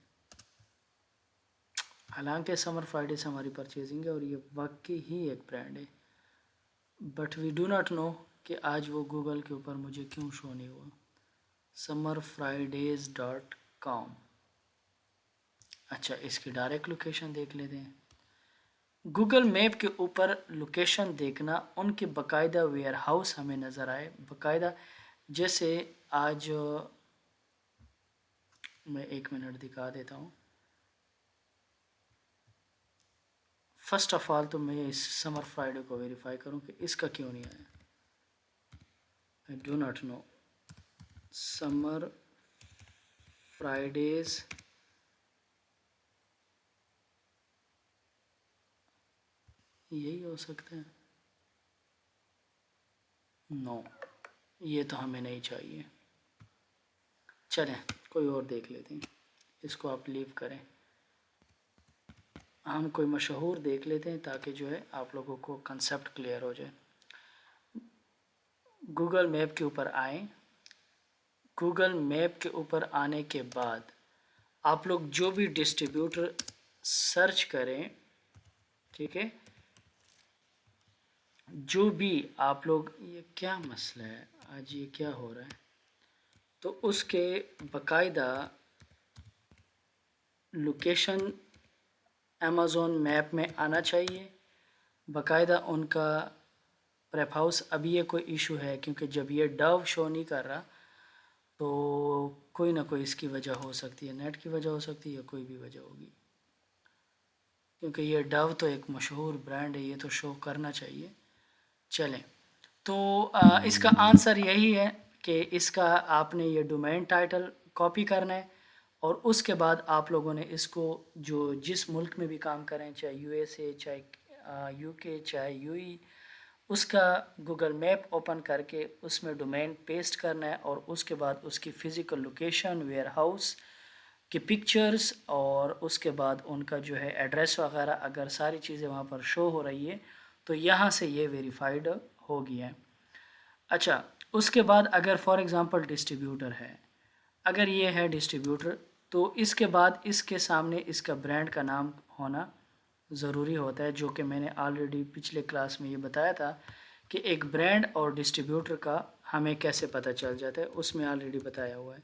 Speaker 1: हालांकि समर फ्राइडे से हमारी परचेजिंग है और ये वाकई ही एक ब्रांड है, but we do not know कि आज वो गूगल के ऊपर मुझे क्यों शो नहीं हुआ। summerfridays.com। अच्छा, इसकी डायरेक्ट लोकेशन देख लेते हैं। गूगल मैप के ऊपर लोकेशन देखना, उनके बाकायदा वेयर हाउस हमें नज़र आए बाकायदा। जैसे आज मैं 1 मिनट दिखा देता हूँ। फर्स्ट ऑफ ऑल तो मैं इस समर फ्राइडे को वेरीफाई करूँ कि इसका क्यों नहीं आया। I do not no. Summer Fridays यही हो सकता है। नो, ये तो हमें नहीं चाहिए। चलें कोई और देख लेते हैं, इसको आप लीव करें। हम कोई मशहूर देख लेते हैं ताकि जो है आप लोगों को कंसेप्ट क्लियर हो जाए। गूगल मैप के ऊपर आएँ। गूगल मैप के ऊपर आने के बाद आप लोग जो भी डिस्ट्रीब्यूटर सर्च करें, ठीक है, जो भी आप लोग, ये क्या मसला है आज, ये क्या हो रहा है, तो उसके बाकायदा लोकेशन अमेज़ॉन मैप में आना चाहिए। बाकायदा उनका प्रेप हाउस, अभी ये कोई इशू है क्योंकि जब ये डव शो नहीं कर रहा तो कोई ना कोई इसकी वजह हो सकती है, नेट की वजह हो सकती है या कोई भी वजह होगी, क्योंकि ये डव तो एक मशहूर ब्रांड है, ये तो शो करना चाहिए। चलें, तो इसका आंसर यही है कि इसका आपने ये डोमेन टाइटल कॉपी करना है और उसके बाद आप लोगों ने इसको जो जिस मुल्क में भी काम करें, चाहे यूएसए, चाहे यूके, चाहे यूई, उसका गूगल मैप ओपन करके उसमें डोमेन पेस्ट करना है और उसके बाद उसकी फ़िज़िकल लोकेशन, वेयर हाउस की पिक्चर्स और उसके बाद उनका जो है एड्रेस वगैरह, अगर सारी चीज़ें वहाँ पर शो हो रही है तो यहाँ से ये वेरीफाइड हो गया है। अच्छा, उसके बाद अगर फॉर एग्ज़ाम्पल डिस्ट्रीब्यूटर है, अगर ये है डिस्ट्रीब्यूटर, तो इसके बाद इसके सामने इसका ब्रांड का नाम होना ज़रूरी होता है, जो कि मैंने ऑलरेडी पिछले क्लास में ये बताया था कि एक ब्रांड और डिस्ट्रीब्यूटर का हमें कैसे पता चल जाता है, उसमें ऑलरेडी बताया हुआ है।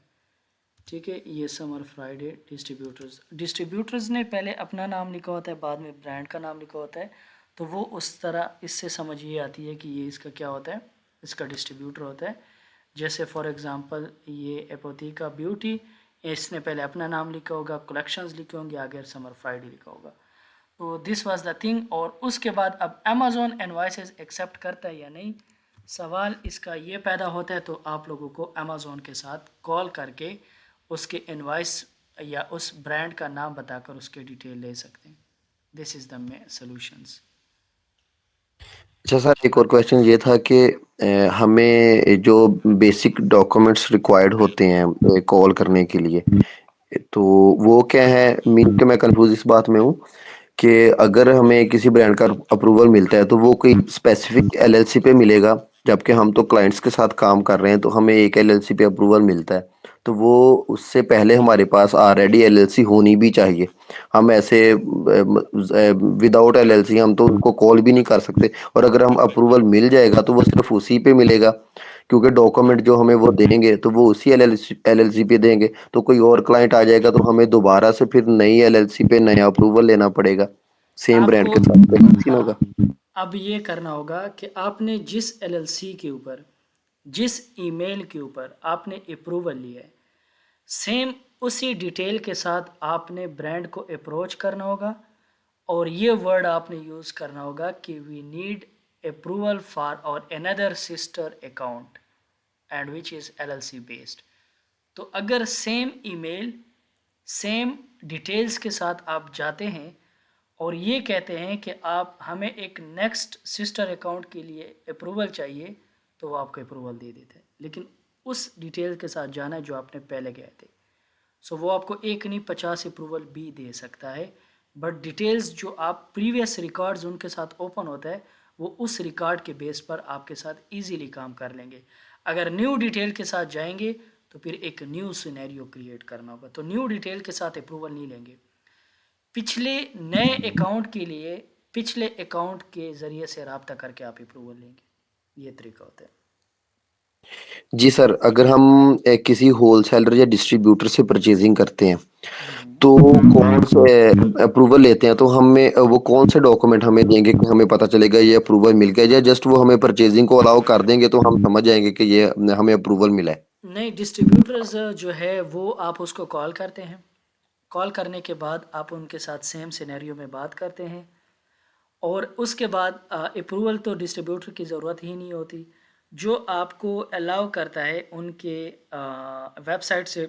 Speaker 1: ठीक है, ये समर फ्राइडे डिस्ट्रीब्यूटर्स ने पहले अपना नाम लिखा होता है, बाद में ब्रांड का नाम लिखा होता है, तो वो उस तरह इससे समझ ये आती है कि ये इसका क्या होता है, इसका डिस्ट्रीब्यूटर होता है। जैसे फॉर एग्ज़ाम्पल ये एपोथिका ब्यूटी, इसने पहले अपना नाम लिखा होगा, कलेक्शंस लिखे होंगे, आगे समर फ्राइडे लिखा होगा। तो दिस वाज द थिंग। और उसके बाद अब अमेज़ॉन इनवॉइसेस एक्सेप्ट करता है या नहीं, सवाल इसका ये पैदा होता है, तो आप लोगों को अमेज़ॉन के साथ कॉल करके उसके इनवॉइस या उस ब्रांड का नाम बताकर उसके डिटेल ले सकते हैं। This is the solutions.
Speaker 8: अच्छा सर, एक और क्वेश्चन ये था कि हमें जो बेसिक डॉक्यूमेंट्स रिक्वायर्ड होते हैं कॉल करने के लिए, तो वो क्या है? मीन के मैं कंफ्यूज इस बात में हूँ कि अगर हमें किसी ब्रांड का अप्रूवल मिलता है तो वो कोई स्पेसिफिक एलएलसी पे मिलेगा, जबकि हम तो क्लाइंट्स के साथ काम कर रहे हैं, तो हमें एक एलएलसी पे अप्रूवल मिलता है, तो वो उससे पहले हमारे पास ऑलरेडी एलएलसी होनी भी चाहिए। हम ऐसे विदाउट एलएलसी हम तो उनको कॉल भी नहीं कर सकते, और अगर हम अप्रूवल मिल जाएगा तो वो सिर्फ उसी पे मिलेगा, क्योंकि डॉक्यूमेंट जो हमें वो देंगे तो वो उसी एलएलसी पे देंगे। तो कोई और क्लाइंट आ जाएगा तो हमें दोबारा से फिर नई एलएलसी पे नया अप्रूवल लेना पड़ेगा, सेम ब्रांड
Speaker 1: आपको
Speaker 8: के साथ सीन होगा।
Speaker 1: अब ये करना होगा कि आपने जिस एलएलसी के ऊपर, जिस ईमेल के ऊपर आपने अप्रूवल लिया है, सेम उसी डिटेल के साथ आपने ब्रांड को अप्रोच करना होगा और ये वर्ड आपने यूज़ करना होगा कि वी नीड अप्रूवल फॉर और another sister account and which is LLC based. तो अगर सेम ईमेल, सेम डिटेल्स के साथ आप जाते हैं और ये कहते हैं कि आप हमें एक नेक्स्ट सिस्टर अकाउंट के लिए अप्रूवल चाहिए, तो वो आपको अप्रूवल दे देते हैं, लेकिन उस डिटेल के साथ जाना है जो आपने पहले गए थे। सो वो आपको एक नहीं 50 अप्रूवल भी दे सकता है, बट डिटेल्स जो आप प्रीवियस रिकॉर्ड्स उनके साथ ओपन होता है वो उस रिकॉर्ड के बेस पर आपके साथ इजीली काम कर लेंगे। अगर न्यू डिटेल के साथ जाएंगे तो फिर एक न्यू सिनेरियो क्रिएट करना होगा, तो न्यू डिटेल के साथ अप्रूवल नहीं लेंगे। पिछले नए अकाउंट के लिए पिछले अकाउंट के ज़रिए से रब्ता करके आप अप्रूवल लेंगे, ये तरीका होता है।
Speaker 8: जी सर, अगर हम किसी होलसेलर या डिस्ट्रीब्यूटर से परचेजिंग करते हैं तो कौन से अप्रूवल लेते हैं, तो हमें वो कौन से डॉक्यूमेंट हमें देंगे कि हमें पता चलेगा ये अप्रूवल मिल गया, या जस्ट वो हमें परचेजिंग को अलाउ कर देंगे तो हम समझ जाएंगे कि ये हमें अप्रूवल मिला है?
Speaker 1: नहीं, डिस्ट्रीब्यूटर्स जो है वो आप उसको कॉल करते हैं, कॉल करने के बाद आप उनके साथ सेम सिनेरियो में बात करते हैं और उसके बाद अप्रूवल तो डिस्ट्रीब्यूटर की ज़रूरत ही नहीं होती। जो आपको अलाउ करता है उनके वेबसाइट से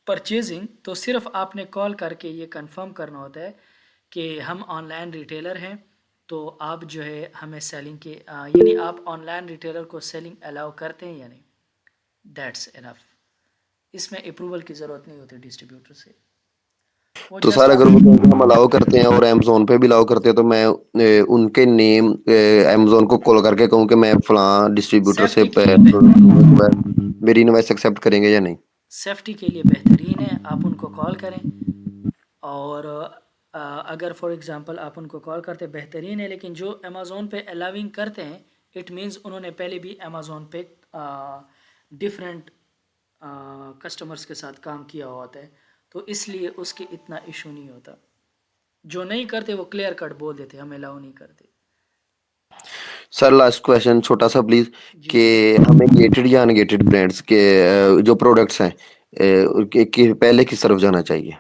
Speaker 1: परचेजिंग, तो सिर्फ आपने कॉल करके ये कंफर्म करना होता है कि हम ऑनलाइन रिटेलर हैं, तो आप जो है हमें सेलिंग के यानी आप ऑनलाइन रिटेलर को सेलिंग अलाउ करते हैं या नहीं, दैट्स इनफ। इसमें अप्रूवल की ज़रूरत नहीं होती डिस्ट्रीब्यूटर से। वो
Speaker 8: तो
Speaker 1: जस्ट
Speaker 8: सर अगर वो कहेंगे हम अलाउ करते हैं और अमेजोन पे भी अलाउ करते हैं, तो मैं उनके नेम अमेजोन को कॉल करके कहूँ कि मैं फलां डिस्ट्रीब्यूटर से
Speaker 1: सेफ्टी के लिए
Speaker 8: मेरी इनवॉइस एक्सेप्ट करेंगे या नहीं?
Speaker 1: सेफ्टी के लिए बेहतरीन है आप उनको कॉल करें, और अगर फॉर एग्ज़ाम्पल आप उनको कॉल करते बेहतरीन है, लेकिन जो अमेज़ोन पे अलाउिंग करते हैं इट मीन्स उन्होंने पहले भी अमेज़ोन पे डिफरेंट कस्टमर्स के साथ काम किया होता है, तो इसलिए उसके इतना इशू नहीं होता। जो नहीं करते वो क्लियर कट बोल देते हम अलाउ नहीं करते।
Speaker 8: सर लास्ट क्वेश्चन छोटा सा प्लीज,
Speaker 1: जी
Speaker 8: कि हमें गेटेड या अनगेटेड ब्रांड्स के जो प्रोडक्ट्स हैं पहले किस तरफ जाना चाहिए?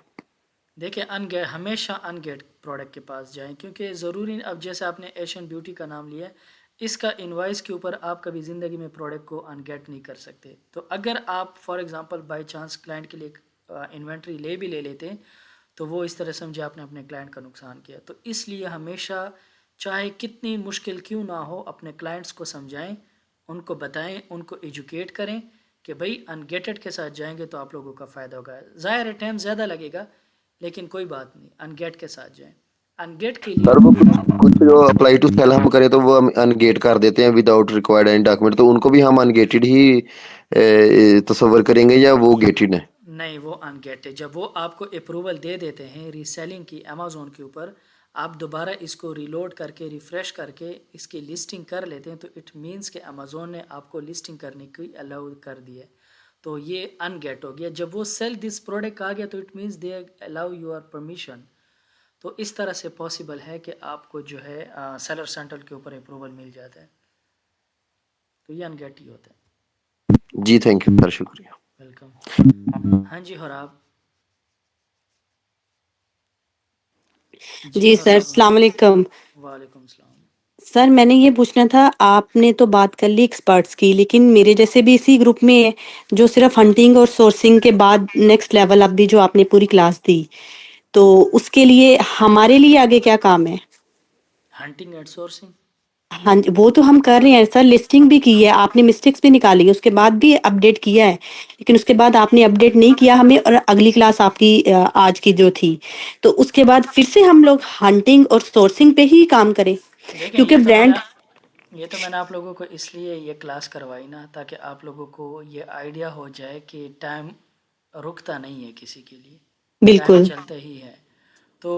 Speaker 1: देखिए, हमेशा अनगेट प्रोडक्ट के पास जाएं, क्योंकि ज़रूरी अब जैसे आपने एशियन ब्यूटी का नाम लिया है, इसका इनवाइस के ऊपर आप कभी ज़िंदगी में प्रोडक्ट को अनगेट नहीं कर सकते। तो अगर आप for example by chance client के लिए इन्वेंट्री ले लेते हैं तो वो इस तरह समझे आपने अपने क्लाइंट का नुकसान किया। तो इसलिए हमेशा चाहे कितनी मुश्किल क्यों ना हो अपने क्लाइंट्स को समझाएं, उनको बताएं, उनको एजुकेट करें कि भाई अनगेटेड के साथ जाएंगे तो आप लोगों का फ़ायदा होगा। ज़ाहिर है टाइम ज़्यादा लगेगा, लेकिन कोई बात नहीं, अनगेट के साथ जाएं। अनगेट के लिए
Speaker 8: सर वो कुछ जो अप्लाई टू सेल हम करें तो वो हम अनगेट कर देते हैं विदाउट रिक्वायर्ड एनी डॉक्यूमेंट, तो उनको भी हम अनगेटेड ही तस्वर करेंगे या वो गेटेड है?
Speaker 1: नहीं, वो अनगेट है। जब वो आपको अप्रूवल दे देते हैं रीसेलिंग की अमेज़ोन के ऊपर, आप दोबारा इसको रीलोड करके रिफ़्रेश करके इसकी लिस्टिंग कर लेते हैं, तो इट मीन्स कि अमेज़ोन ने आपको लिस्टिंग करने की अलाउ कर दी है, तो ये अनगेट हो गया। जब वो सेल दिस प्रोडक्ट आ गया तो it means they allow your permission. तो इस तरह से पॉसिबल है कि आपको जो है सेलर सेंटर के ऊपर अप्रूवल मिल जाता है, तो ये अनगेट ही होता है।
Speaker 8: जी थैंक यू सर, शुक्रिया।
Speaker 1: वेलकम। हाँ जी, और आप?
Speaker 9: जी सर, अस्सलाम वालेकुम।
Speaker 1: वालेकुम सलाम।
Speaker 9: सर मैंने ये पूछना था, आपने तो बात कर ली एक्सपर्ट्स की, लेकिन मेरे जैसे भी इसी ग्रुप में है जो सिर्फ हंटिंग और सोर्सिंग के बाद नेक्स्ट लेवल अभी जो आपने पूरी क्लास दी, तो उसके लिए हमारे लिए आगे क्या काम है?
Speaker 1: हंटिंग एंड सोर्सिंग
Speaker 9: हाँ जी, वो तो हम कर रहे हैं सर, लिस्टिंग भी की है आपने, मिस्टेक्स भी निकाली है, उसके बाद भी अपडेट किया है, लेकिन उसके बाद आपने अपडेट नहीं किया हमें, और अगली क्लास आपकी आज की जो थी, तो उसके बाद फिर से हम लोग हंटिंग और सोर्सिंग पे ही काम करें,
Speaker 1: देखें,
Speaker 9: क्योंकि ब्रांड
Speaker 1: ये तो मैंने आप लोगों को इसलिए ये क्लास करवाई ना, ताकि आप लोगों को ये आइडिया हो जाए कि टाइम रुकता नहीं है किसी के लिए, टाइम
Speaker 9: बिल्कुल
Speaker 1: चलता ही है। तो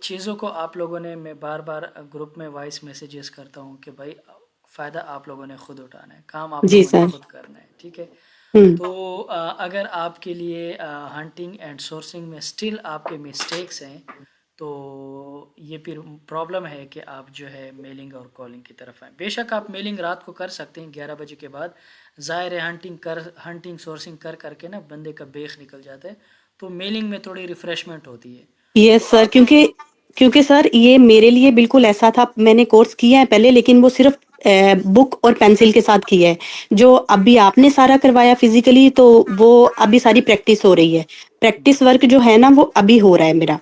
Speaker 1: चीज़ों को आप लोगों ने, मैं बार बार ग्रुप में वॉइस मैसेजेस करता हूँ कि भाई फ़ायदा आप लोगों ने खुद उठाना है, काम आप
Speaker 9: जी
Speaker 1: लोगों ने
Speaker 9: सर।
Speaker 1: खुद करना है, ठीक है।
Speaker 9: हम्म,
Speaker 1: तो अगर आपके लिए हंटिंग एंड सोर्सिंग में स्टिल आपके मिस्टेक्स हैं, तो ये फिर प्रॉब्लम है कि आप जो है मेलिंग और कॉलिंग की तरफ आएँ। बेशक आप मेलिंग रात को कर सकते हैं 11 बजे के बाद, ज़ाहिर है हंटिंग सोर्सिंग कर करके ना बंदे का बेख निकल जाता है, तो मेलिंग में थोड़ी रिफ़्रेशमेंट होती है।
Speaker 9: यस सर, क्योंकि क्योंकि सर ये मेरे लिए बिल्कुल ऐसा था, मैंने कोर्स किया है पहले, लेकिन वो सिर्फ बुक और पेंसिल के साथ किया है, जो अभी आपने सारा करवाया फिजिकली, तो वो अभी सारी प्रैक्टिस हो रही है, प्रैक्टिस वर्क जो है ना वो अभी हो रहा है मेरा,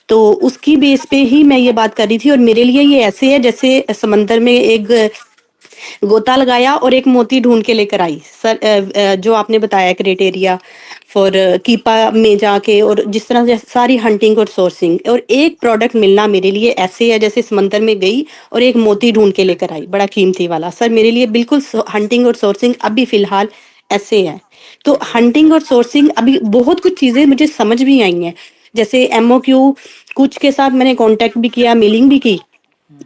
Speaker 9: तो उसकी बेस पे ही मैं ये बात कर रही थी, और मेरे लिए ये ऐसे है जैसे समंदर में एक गोता लगाया और एक मोती ढूंढ के लेकर आई सर। जो आपने बताया क्राइटेरिया फॉर कीपा में जाके और जिस तरह से सारी हंटिंग और सोर्सिंग, और एक प्रोडक्ट मिलना मेरे लिए ऐसे है जैसे समंदर में गई और एक मोती ढूंढ के लेकर आई, बड़ा कीमती वाला। सर मेरे लिए बिल्कुल हंटिंग और सोर्सिंग अभी फिलहाल ऐसे है। तो हंटिंग और सोर्सिंग अभी बहुत कुछ चीजें मुझे समझ भी आई हैं, जैसे एमओक्यू कुछ के साथ मैंने कांटेक्ट भी किया, मेलिंग भी की,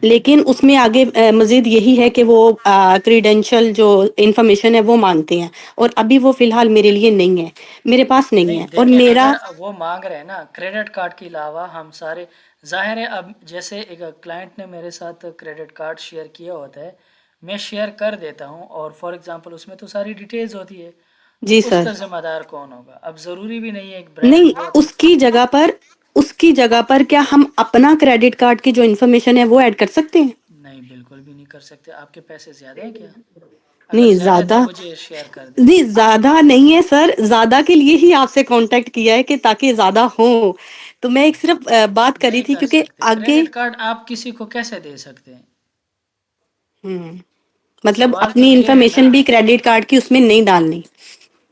Speaker 9: लेकिन उसमें आगे मजीद यही है कि वो क्रीडेंशियल जो इंफॉर्मेशन है वो मांगते हैं, और अभी वो फिलहाल मेरे लिए नहीं है, मेरे पास नहीं
Speaker 1: नहीं
Speaker 9: है। और
Speaker 1: देखें,
Speaker 9: मेरा
Speaker 1: अगर वो मांग रहे हैं ना क्रेडिट कार्ड के अलावा हम सारे, जाहिर है अब जैसे एक क्लाइंट ने मेरे साथ क्रेडिट कार्ड शेयर किया होता है, मैं शेयर कर देता हूँ और फॉर एग्जांपल उसमें तो सारी डिटेल्स होती है, तो
Speaker 9: जी
Speaker 1: उसका
Speaker 9: सर,
Speaker 1: जिम्मेदार कौन होगा? अब ज़रूरी भी नहीं है एक ब्रांड
Speaker 9: नहीं
Speaker 1: वो अपने।
Speaker 9: उसकी जगह पर क्या हम अपना क्रेडिट कार्ड की जो इन्फॉर्मेशन है वो ऐड कर सकते हैं?
Speaker 1: नहीं, बिल्कुल भी नहीं कर सकते। आपके पैसे ज़्यादा हैं क्या? अगर
Speaker 9: नहीं
Speaker 1: ज़्यादा है तो
Speaker 9: ज्यादा,
Speaker 1: मुझे शेयर कर दें।
Speaker 9: नहीं ज्यादा नहीं है सर, ज्यादा के लिए ही आपसे कांटेक्ट किया है कि ताकि ज्यादा हो। तो मैं एक सिर्फ बात करी
Speaker 1: नहीं
Speaker 9: थी
Speaker 1: कर
Speaker 9: क्योंकि
Speaker 1: सकते
Speaker 9: आगे
Speaker 1: क्रेडिट कार्ड, आप किसी को कैसे दे सकते हैं?
Speaker 9: हम्म, मतलब
Speaker 1: सवाल तो
Speaker 9: अपनी
Speaker 1: ये है ना।
Speaker 9: इंफॉर्मेशन भी क्रेडिट कार्ड की उसमें नहीं डालनी।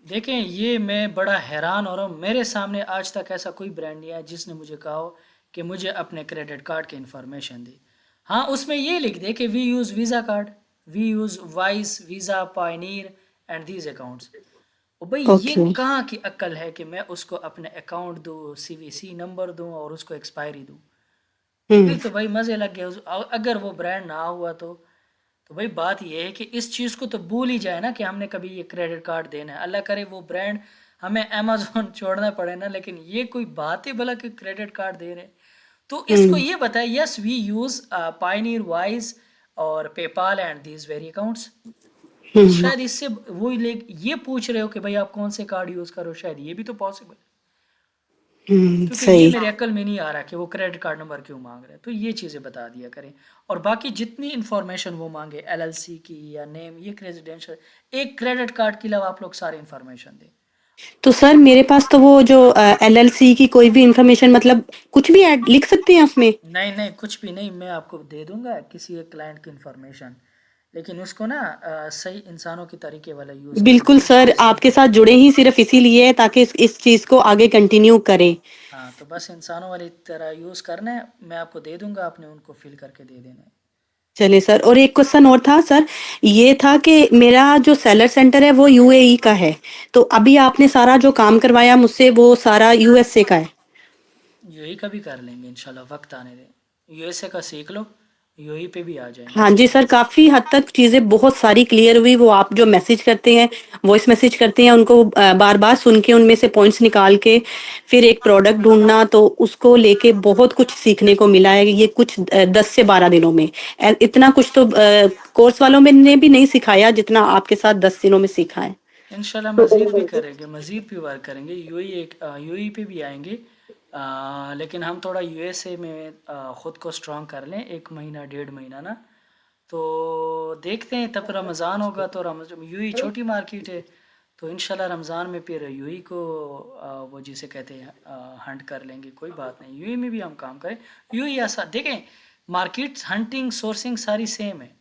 Speaker 1: देखें, ये मैं बड़ा हैरान हो रहा हूँ, मेरे सामने आज तक ऐसा कोई ब्रांड नहीं आया जिसने मुझे कहा हो कि मुझे अपने क्रेडिट कार्ड की इन्फॉर्मेशन दी। हाँ, उसमें ये लिख दे कि we use Visa card, we use Wise, Visa, Payoneer and these accounts. ओ भाई, ये
Speaker 9: ओके।
Speaker 1: कहाँ की अक्ल है कि मैं उसको अपने अकाउंट दूँ, सीवीसी नंबर दूँ और उसको एक्सपायरी दूँ?
Speaker 9: हम्म
Speaker 1: फिर तो भाई मज़े लग गए। अगर वो ब्रांड ना हुआ तो भाई बात ये है कि इस चीज़ को तो भूल ही जाए ना कि हमने कभी ये क्रेडिट कार्ड देना है। अल्लाह करे वो ब्रांड हमें अमेज़न छोड़ना पड़े ना, लेकिन ये कोई बात है भला कि क्रेडिट कार्ड दे रहे हैं? तो इसको
Speaker 9: हम्म
Speaker 1: ये बताए, yes we use Payoneer, Wise और PayPal and these very accounts.
Speaker 9: हम्म
Speaker 1: शायद इससे वो ये पूछ रहे हो कि भाई आप कौन से कार्ड यूज़ करो, शायद ये भी तो पॉसिबल है। क्योंकि ये
Speaker 9: सही।
Speaker 1: मेरे अकल में नहीं आ रहा कि वो क्रेडिट कार्ड नंबर क्यों मांग रहे हैं, तो ये चीज़ें बता दिया करें। और बाकी जितनी इन्फॉर्मेशन वो मांगे एलएलसी की या नेम, ये रेजिडेंशियल, एक क्रेडिट कार्ड के अलावा आप लोग सारी इन्फॉर्मेशन दें।
Speaker 9: तो सर मेरे पास तो वो जो एलएलसी की कोई भी इंफॉर्मेशन, मतलब कुछ भी ऐड लिख सकते हैं उसमें?
Speaker 1: नहीं नहीं, कुछ भी नहीं, मैं आपको दे दूंगा किसी एक क्लाइंट की इन्फॉर्मेशन, लेकिन उसको ना सही इंसानों के तरीके वाला यूज़ करना
Speaker 9: बिल्कुल
Speaker 1: है,
Speaker 9: सर,
Speaker 1: इसलिए
Speaker 9: आपके साथ जुड़े ही सिर्फ इसीलिए है ताकि इस चीज को आगे कंटिन्यू करें।
Speaker 1: हाँ, तो बस इंसानों वाली तरह यूज़ करना है। मैं आपको दे दूंगा, आपने उनको फिल करके दे देना है।
Speaker 9: चलिए सर, और एक क्वेश्चन और था सर, ये था कि मेरा जो सेलर सेंटर है वो यूएई का है, तो अभी आपने सारा जो काम करवाया मुझसे वो सारा यूएसए का है।
Speaker 1: यूएई का भी कर लेंगे इंशाल्लाह, वक्त आने दें। यूएसए का सीख लो, यूएई पे भी आ जाएंगे।
Speaker 9: हाँ जी सर, काफी हद तक चीजें बहुत सारी क्लियर हुई। वो आप जो मैसेज करते हैं, वॉइस मैसेज करते हैं, उनको बार बार सुन के उनमें से पॉइंट्स निकाल के फिर एक प्रोडक्ट ढूंढना, तो उसको लेके बहुत कुछ सीखने को मिला है ये कुछ 10 से 12 दिनों में। इतना कुछ तो कोर्स वालों में ने भी नहीं सिखाया जितना आपके साथ 10 दिनों में सीखा है।
Speaker 1: इंशाल्लाह मज़ीद भी करेंगे, मज़ीद भी वर्क करेंगे। यूएई पे भी आएंगे। लेकिन हम थोड़ा यूएसए में ख़ुद को स्ट्रॉन्ग कर लें, 1 महीना 1.5 महीना ना, तो देखते हैं। तब रमज़ान होगा तो यूएई छोटी मार्केट है, तो इंशाल्लाह रमज़ान में फिर यूएई को वो जिसे कहते हैं हंट कर लेंगे। कोई बात नहीं, यूएई में भी हम काम करें। यूएई ऐसा देखें, मार्केट्स हंटिंग सोर्सिंग सारी सेम है,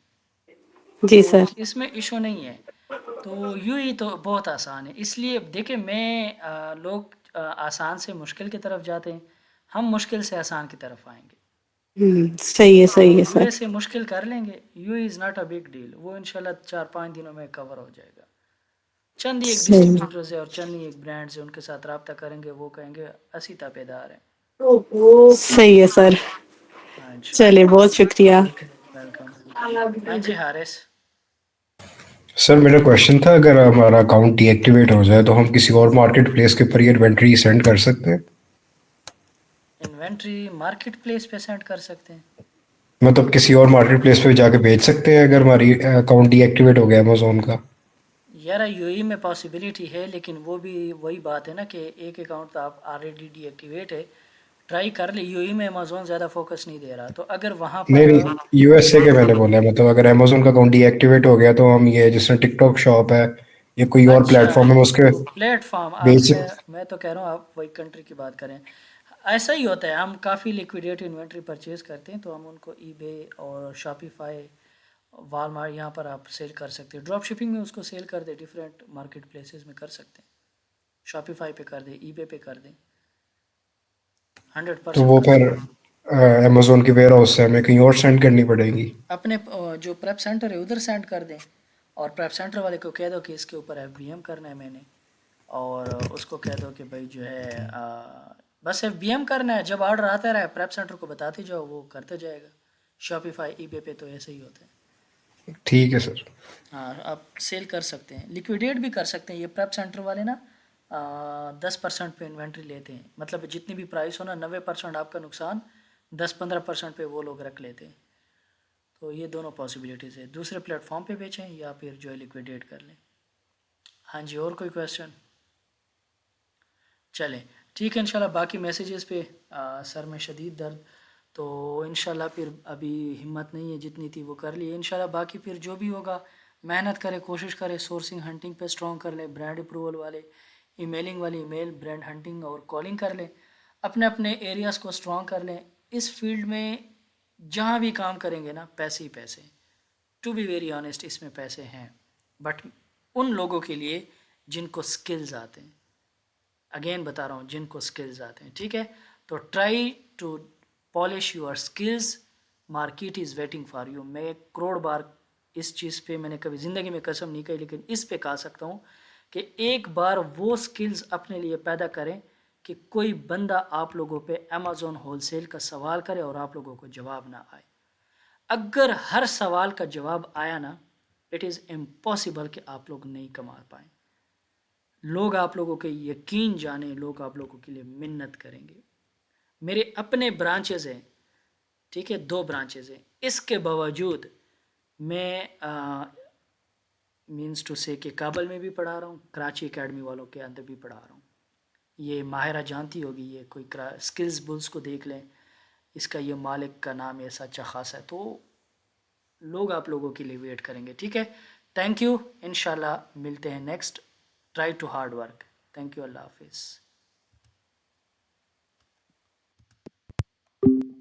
Speaker 9: जी
Speaker 1: तो
Speaker 9: सर।
Speaker 1: इसमें इशू नहीं है। तो यूएई तो बहुत आसान है, इसलिए देखिए मैं लोग आसान से मुश्किल की तरफ जाते हैं, हम मुश्किल से आसान की तरफ आएंगे।
Speaker 9: सही
Speaker 1: तो
Speaker 9: है सर।
Speaker 1: यूएस से मुश्किल कर लेंगे, UAE is not a big deal, वो इंशाल्लाह 4-5 दिनों में कवर हो जाएगा। चंद ही एक
Speaker 9: सही।
Speaker 1: डिस्ट्रीब्यूटर से और चंद ही एक ब्रांड से उनके साथ रब्ता करेंगे, वो कहेंगे असी ताबेदार हैं।
Speaker 9: सही है सर।
Speaker 1: हाँ
Speaker 9: चलिए,
Speaker 1: इंशाल्लाह।
Speaker 9: बहुत शुक्रिया।
Speaker 1: वेलकम। हाँ जी हारिस।
Speaker 5: सर मेरा क्वेश्चन था, अगर हमारा अकाउंट डीएक्टिवेट हो जाए तो हम किसी और मार्केट प्लेस के ऊपर ये इन्वेंट्री सेंड कर सकते हैं?
Speaker 1: इन्वेंट्री मार्केट प्लेस पे सेंड कर सकते हैं।
Speaker 5: मतलब किसी और मार्केट प्लेस पे जाके बेच सकते हैं अगर हमारी अकाउंट डीएक्टिवेट हो गया अमेजोन का?
Speaker 1: यार यूएई में पॉसिबिलिटी है, लेकिन वो भी वही बात है ना कि एक अकाउंट तो आप ऑलरेडी डीएक्टिवेट है। ट्राई कर ले, यूएई में अमेजोन ज़्यादा फोकस नहीं दे रहा, तो अगर वहाँ
Speaker 5: नहीं
Speaker 1: पर
Speaker 5: नहीं, यूएसए के मैंने बोला है, मतलब अगर अमेजोन का अकाउंट डीएक्टिवेट हो गया तो हम ये जिसमें टिकटॉक शॉप है या कोई और
Speaker 1: अच्छा
Speaker 5: प्लेटफॉर्म है उसके
Speaker 1: प्लेटफॉर्म आप,
Speaker 5: बेच।
Speaker 1: मैं तो कह रहा हूँ आप वही कंट्री की बात करें। ऐसा ही होता है, हम काफ़ी लिक्विडेट इन्वेंट्री परचेज करते हैं तो हम उनको ईबे और शॉपिफाई वालमार्ट यहाँ पर आप सेल कर सकते हैं, ड्रॉप शिपिंग में उसको सेल कर दे, डिफरेंट मार्केट प्लेसेस में कर सकते हैं, शॉपिफाई पे कर दे, ईबे पे कर दे,
Speaker 5: तो वो
Speaker 1: 100%
Speaker 5: फिर अमेजोन के वेयर हाउस से हमें कहीं और सेंड करनी पड़ेगी?
Speaker 1: अपने जो प्रेप सेंटर है उधर सेंड कर दें, और प्रेप सेंटर वाले को कह दो कि इसके ऊपर FBM करना है मैंने, और उसको कह दो कि भाई जो है बस FBM करना है, जब ऑर्डर आता रहे प्रेप सेंटर को बताते जाओ, वो करते जाएगा। शॉपिफाई ईबे पे तो ऐसे ही होता है।
Speaker 5: ठीक है सर।
Speaker 1: हाँ, आप सेल कर सकते हैं, लिक्विडेट भी कर सकते हैं। ये प्रेप सेंटर वाले ना 10% पे इन्वेंट्री लेते हैं, मतलब जितनी भी प्राइस हो ना 90% आपका नुकसान, 10-15% पे वो लोग रख लेते हैं। तो ये दोनों पॉसिबिलिटीज़ है, दूसरे प्लेटफॉर्म पे बेचें या फिर जो है लिक्विडेट कर लें। हाँ जी, और कोई क्वेश्चन? चलें ठीक है, इंशाल्लाह बाकी मैसेजेस पे सर में शदीद दर्द, तो इंशाल्लाह फिर अभी हिम्मत नहीं है, जितनी थी वो कर लिए। इंशाल्लाह बाकी फिर जो भी होगा मेहनत करें, कोशिश करें, सोर्सिंग हंटिंग पे स्ट्रॉन्ग कर लें, ब्रांड अप्रूवल वाले ईमेलिंग वाली ईमेल, ब्रांड हंटिंग और कॉलिंग कर लें, अपने अपने एरियाज़ को स्ट्रॉन्ग कर लें। इस फील्ड में जहाँ भी काम करेंगे ना पैसे ही पैसे, टू बी वेरी ऑनेस्ट इसमें पैसे हैं, बट उन लोगों के लिए जिनको स्किल्स आते हैं, अगेन बता रहा हूँ जिनको स्किल्स आते हैं, ठीक है। तो try to polish your skills, market is waiting for you. मैं करोड़ बार इस चीज़ पे मैंने कभी ज़िंदगी में कसम नहीं कही, लेकिन इस पे कह सकता हूँ कि एक बार वो स्किल्स अपने लिए पैदा करें कि कोई बंदा आप लोगों पे अमेज़ॉन होलसेल का सवाल करे और आप लोगों को जवाब ना आए। अगर हर सवाल का जवाब आया ना, इट इज़ इम्पॉसिबल कि आप लोग नहीं कमा पाएँ। लोग आप लोगों के यकीन जाने, लोग आप लोगों के लिए मिन्नत करेंगे। मेरे अपने ब्रांचेज़ हैं, ठीक है, 2 ब्रांचेज़ हैं, इसके बावजूद मैं मीन्स टू से कि काबल में भी पढ़ा रहा हूँ, कराची एकेडमी वालों के अंदर भी पढ़ा रहा हूँ। ये माहिरा जानती होगी, ये कोई स्किल्स बुल्स को देख लें, इसका ये मालिक का नाम ऐसा अच्छा खासा है। तो लोग आप लोगों के लिए वेट करेंगे, ठीक है। थैंक यू, इंशाल्लाह मिलते हैं next. Try to hard work. Thank you, अल्लाह हाफिज़।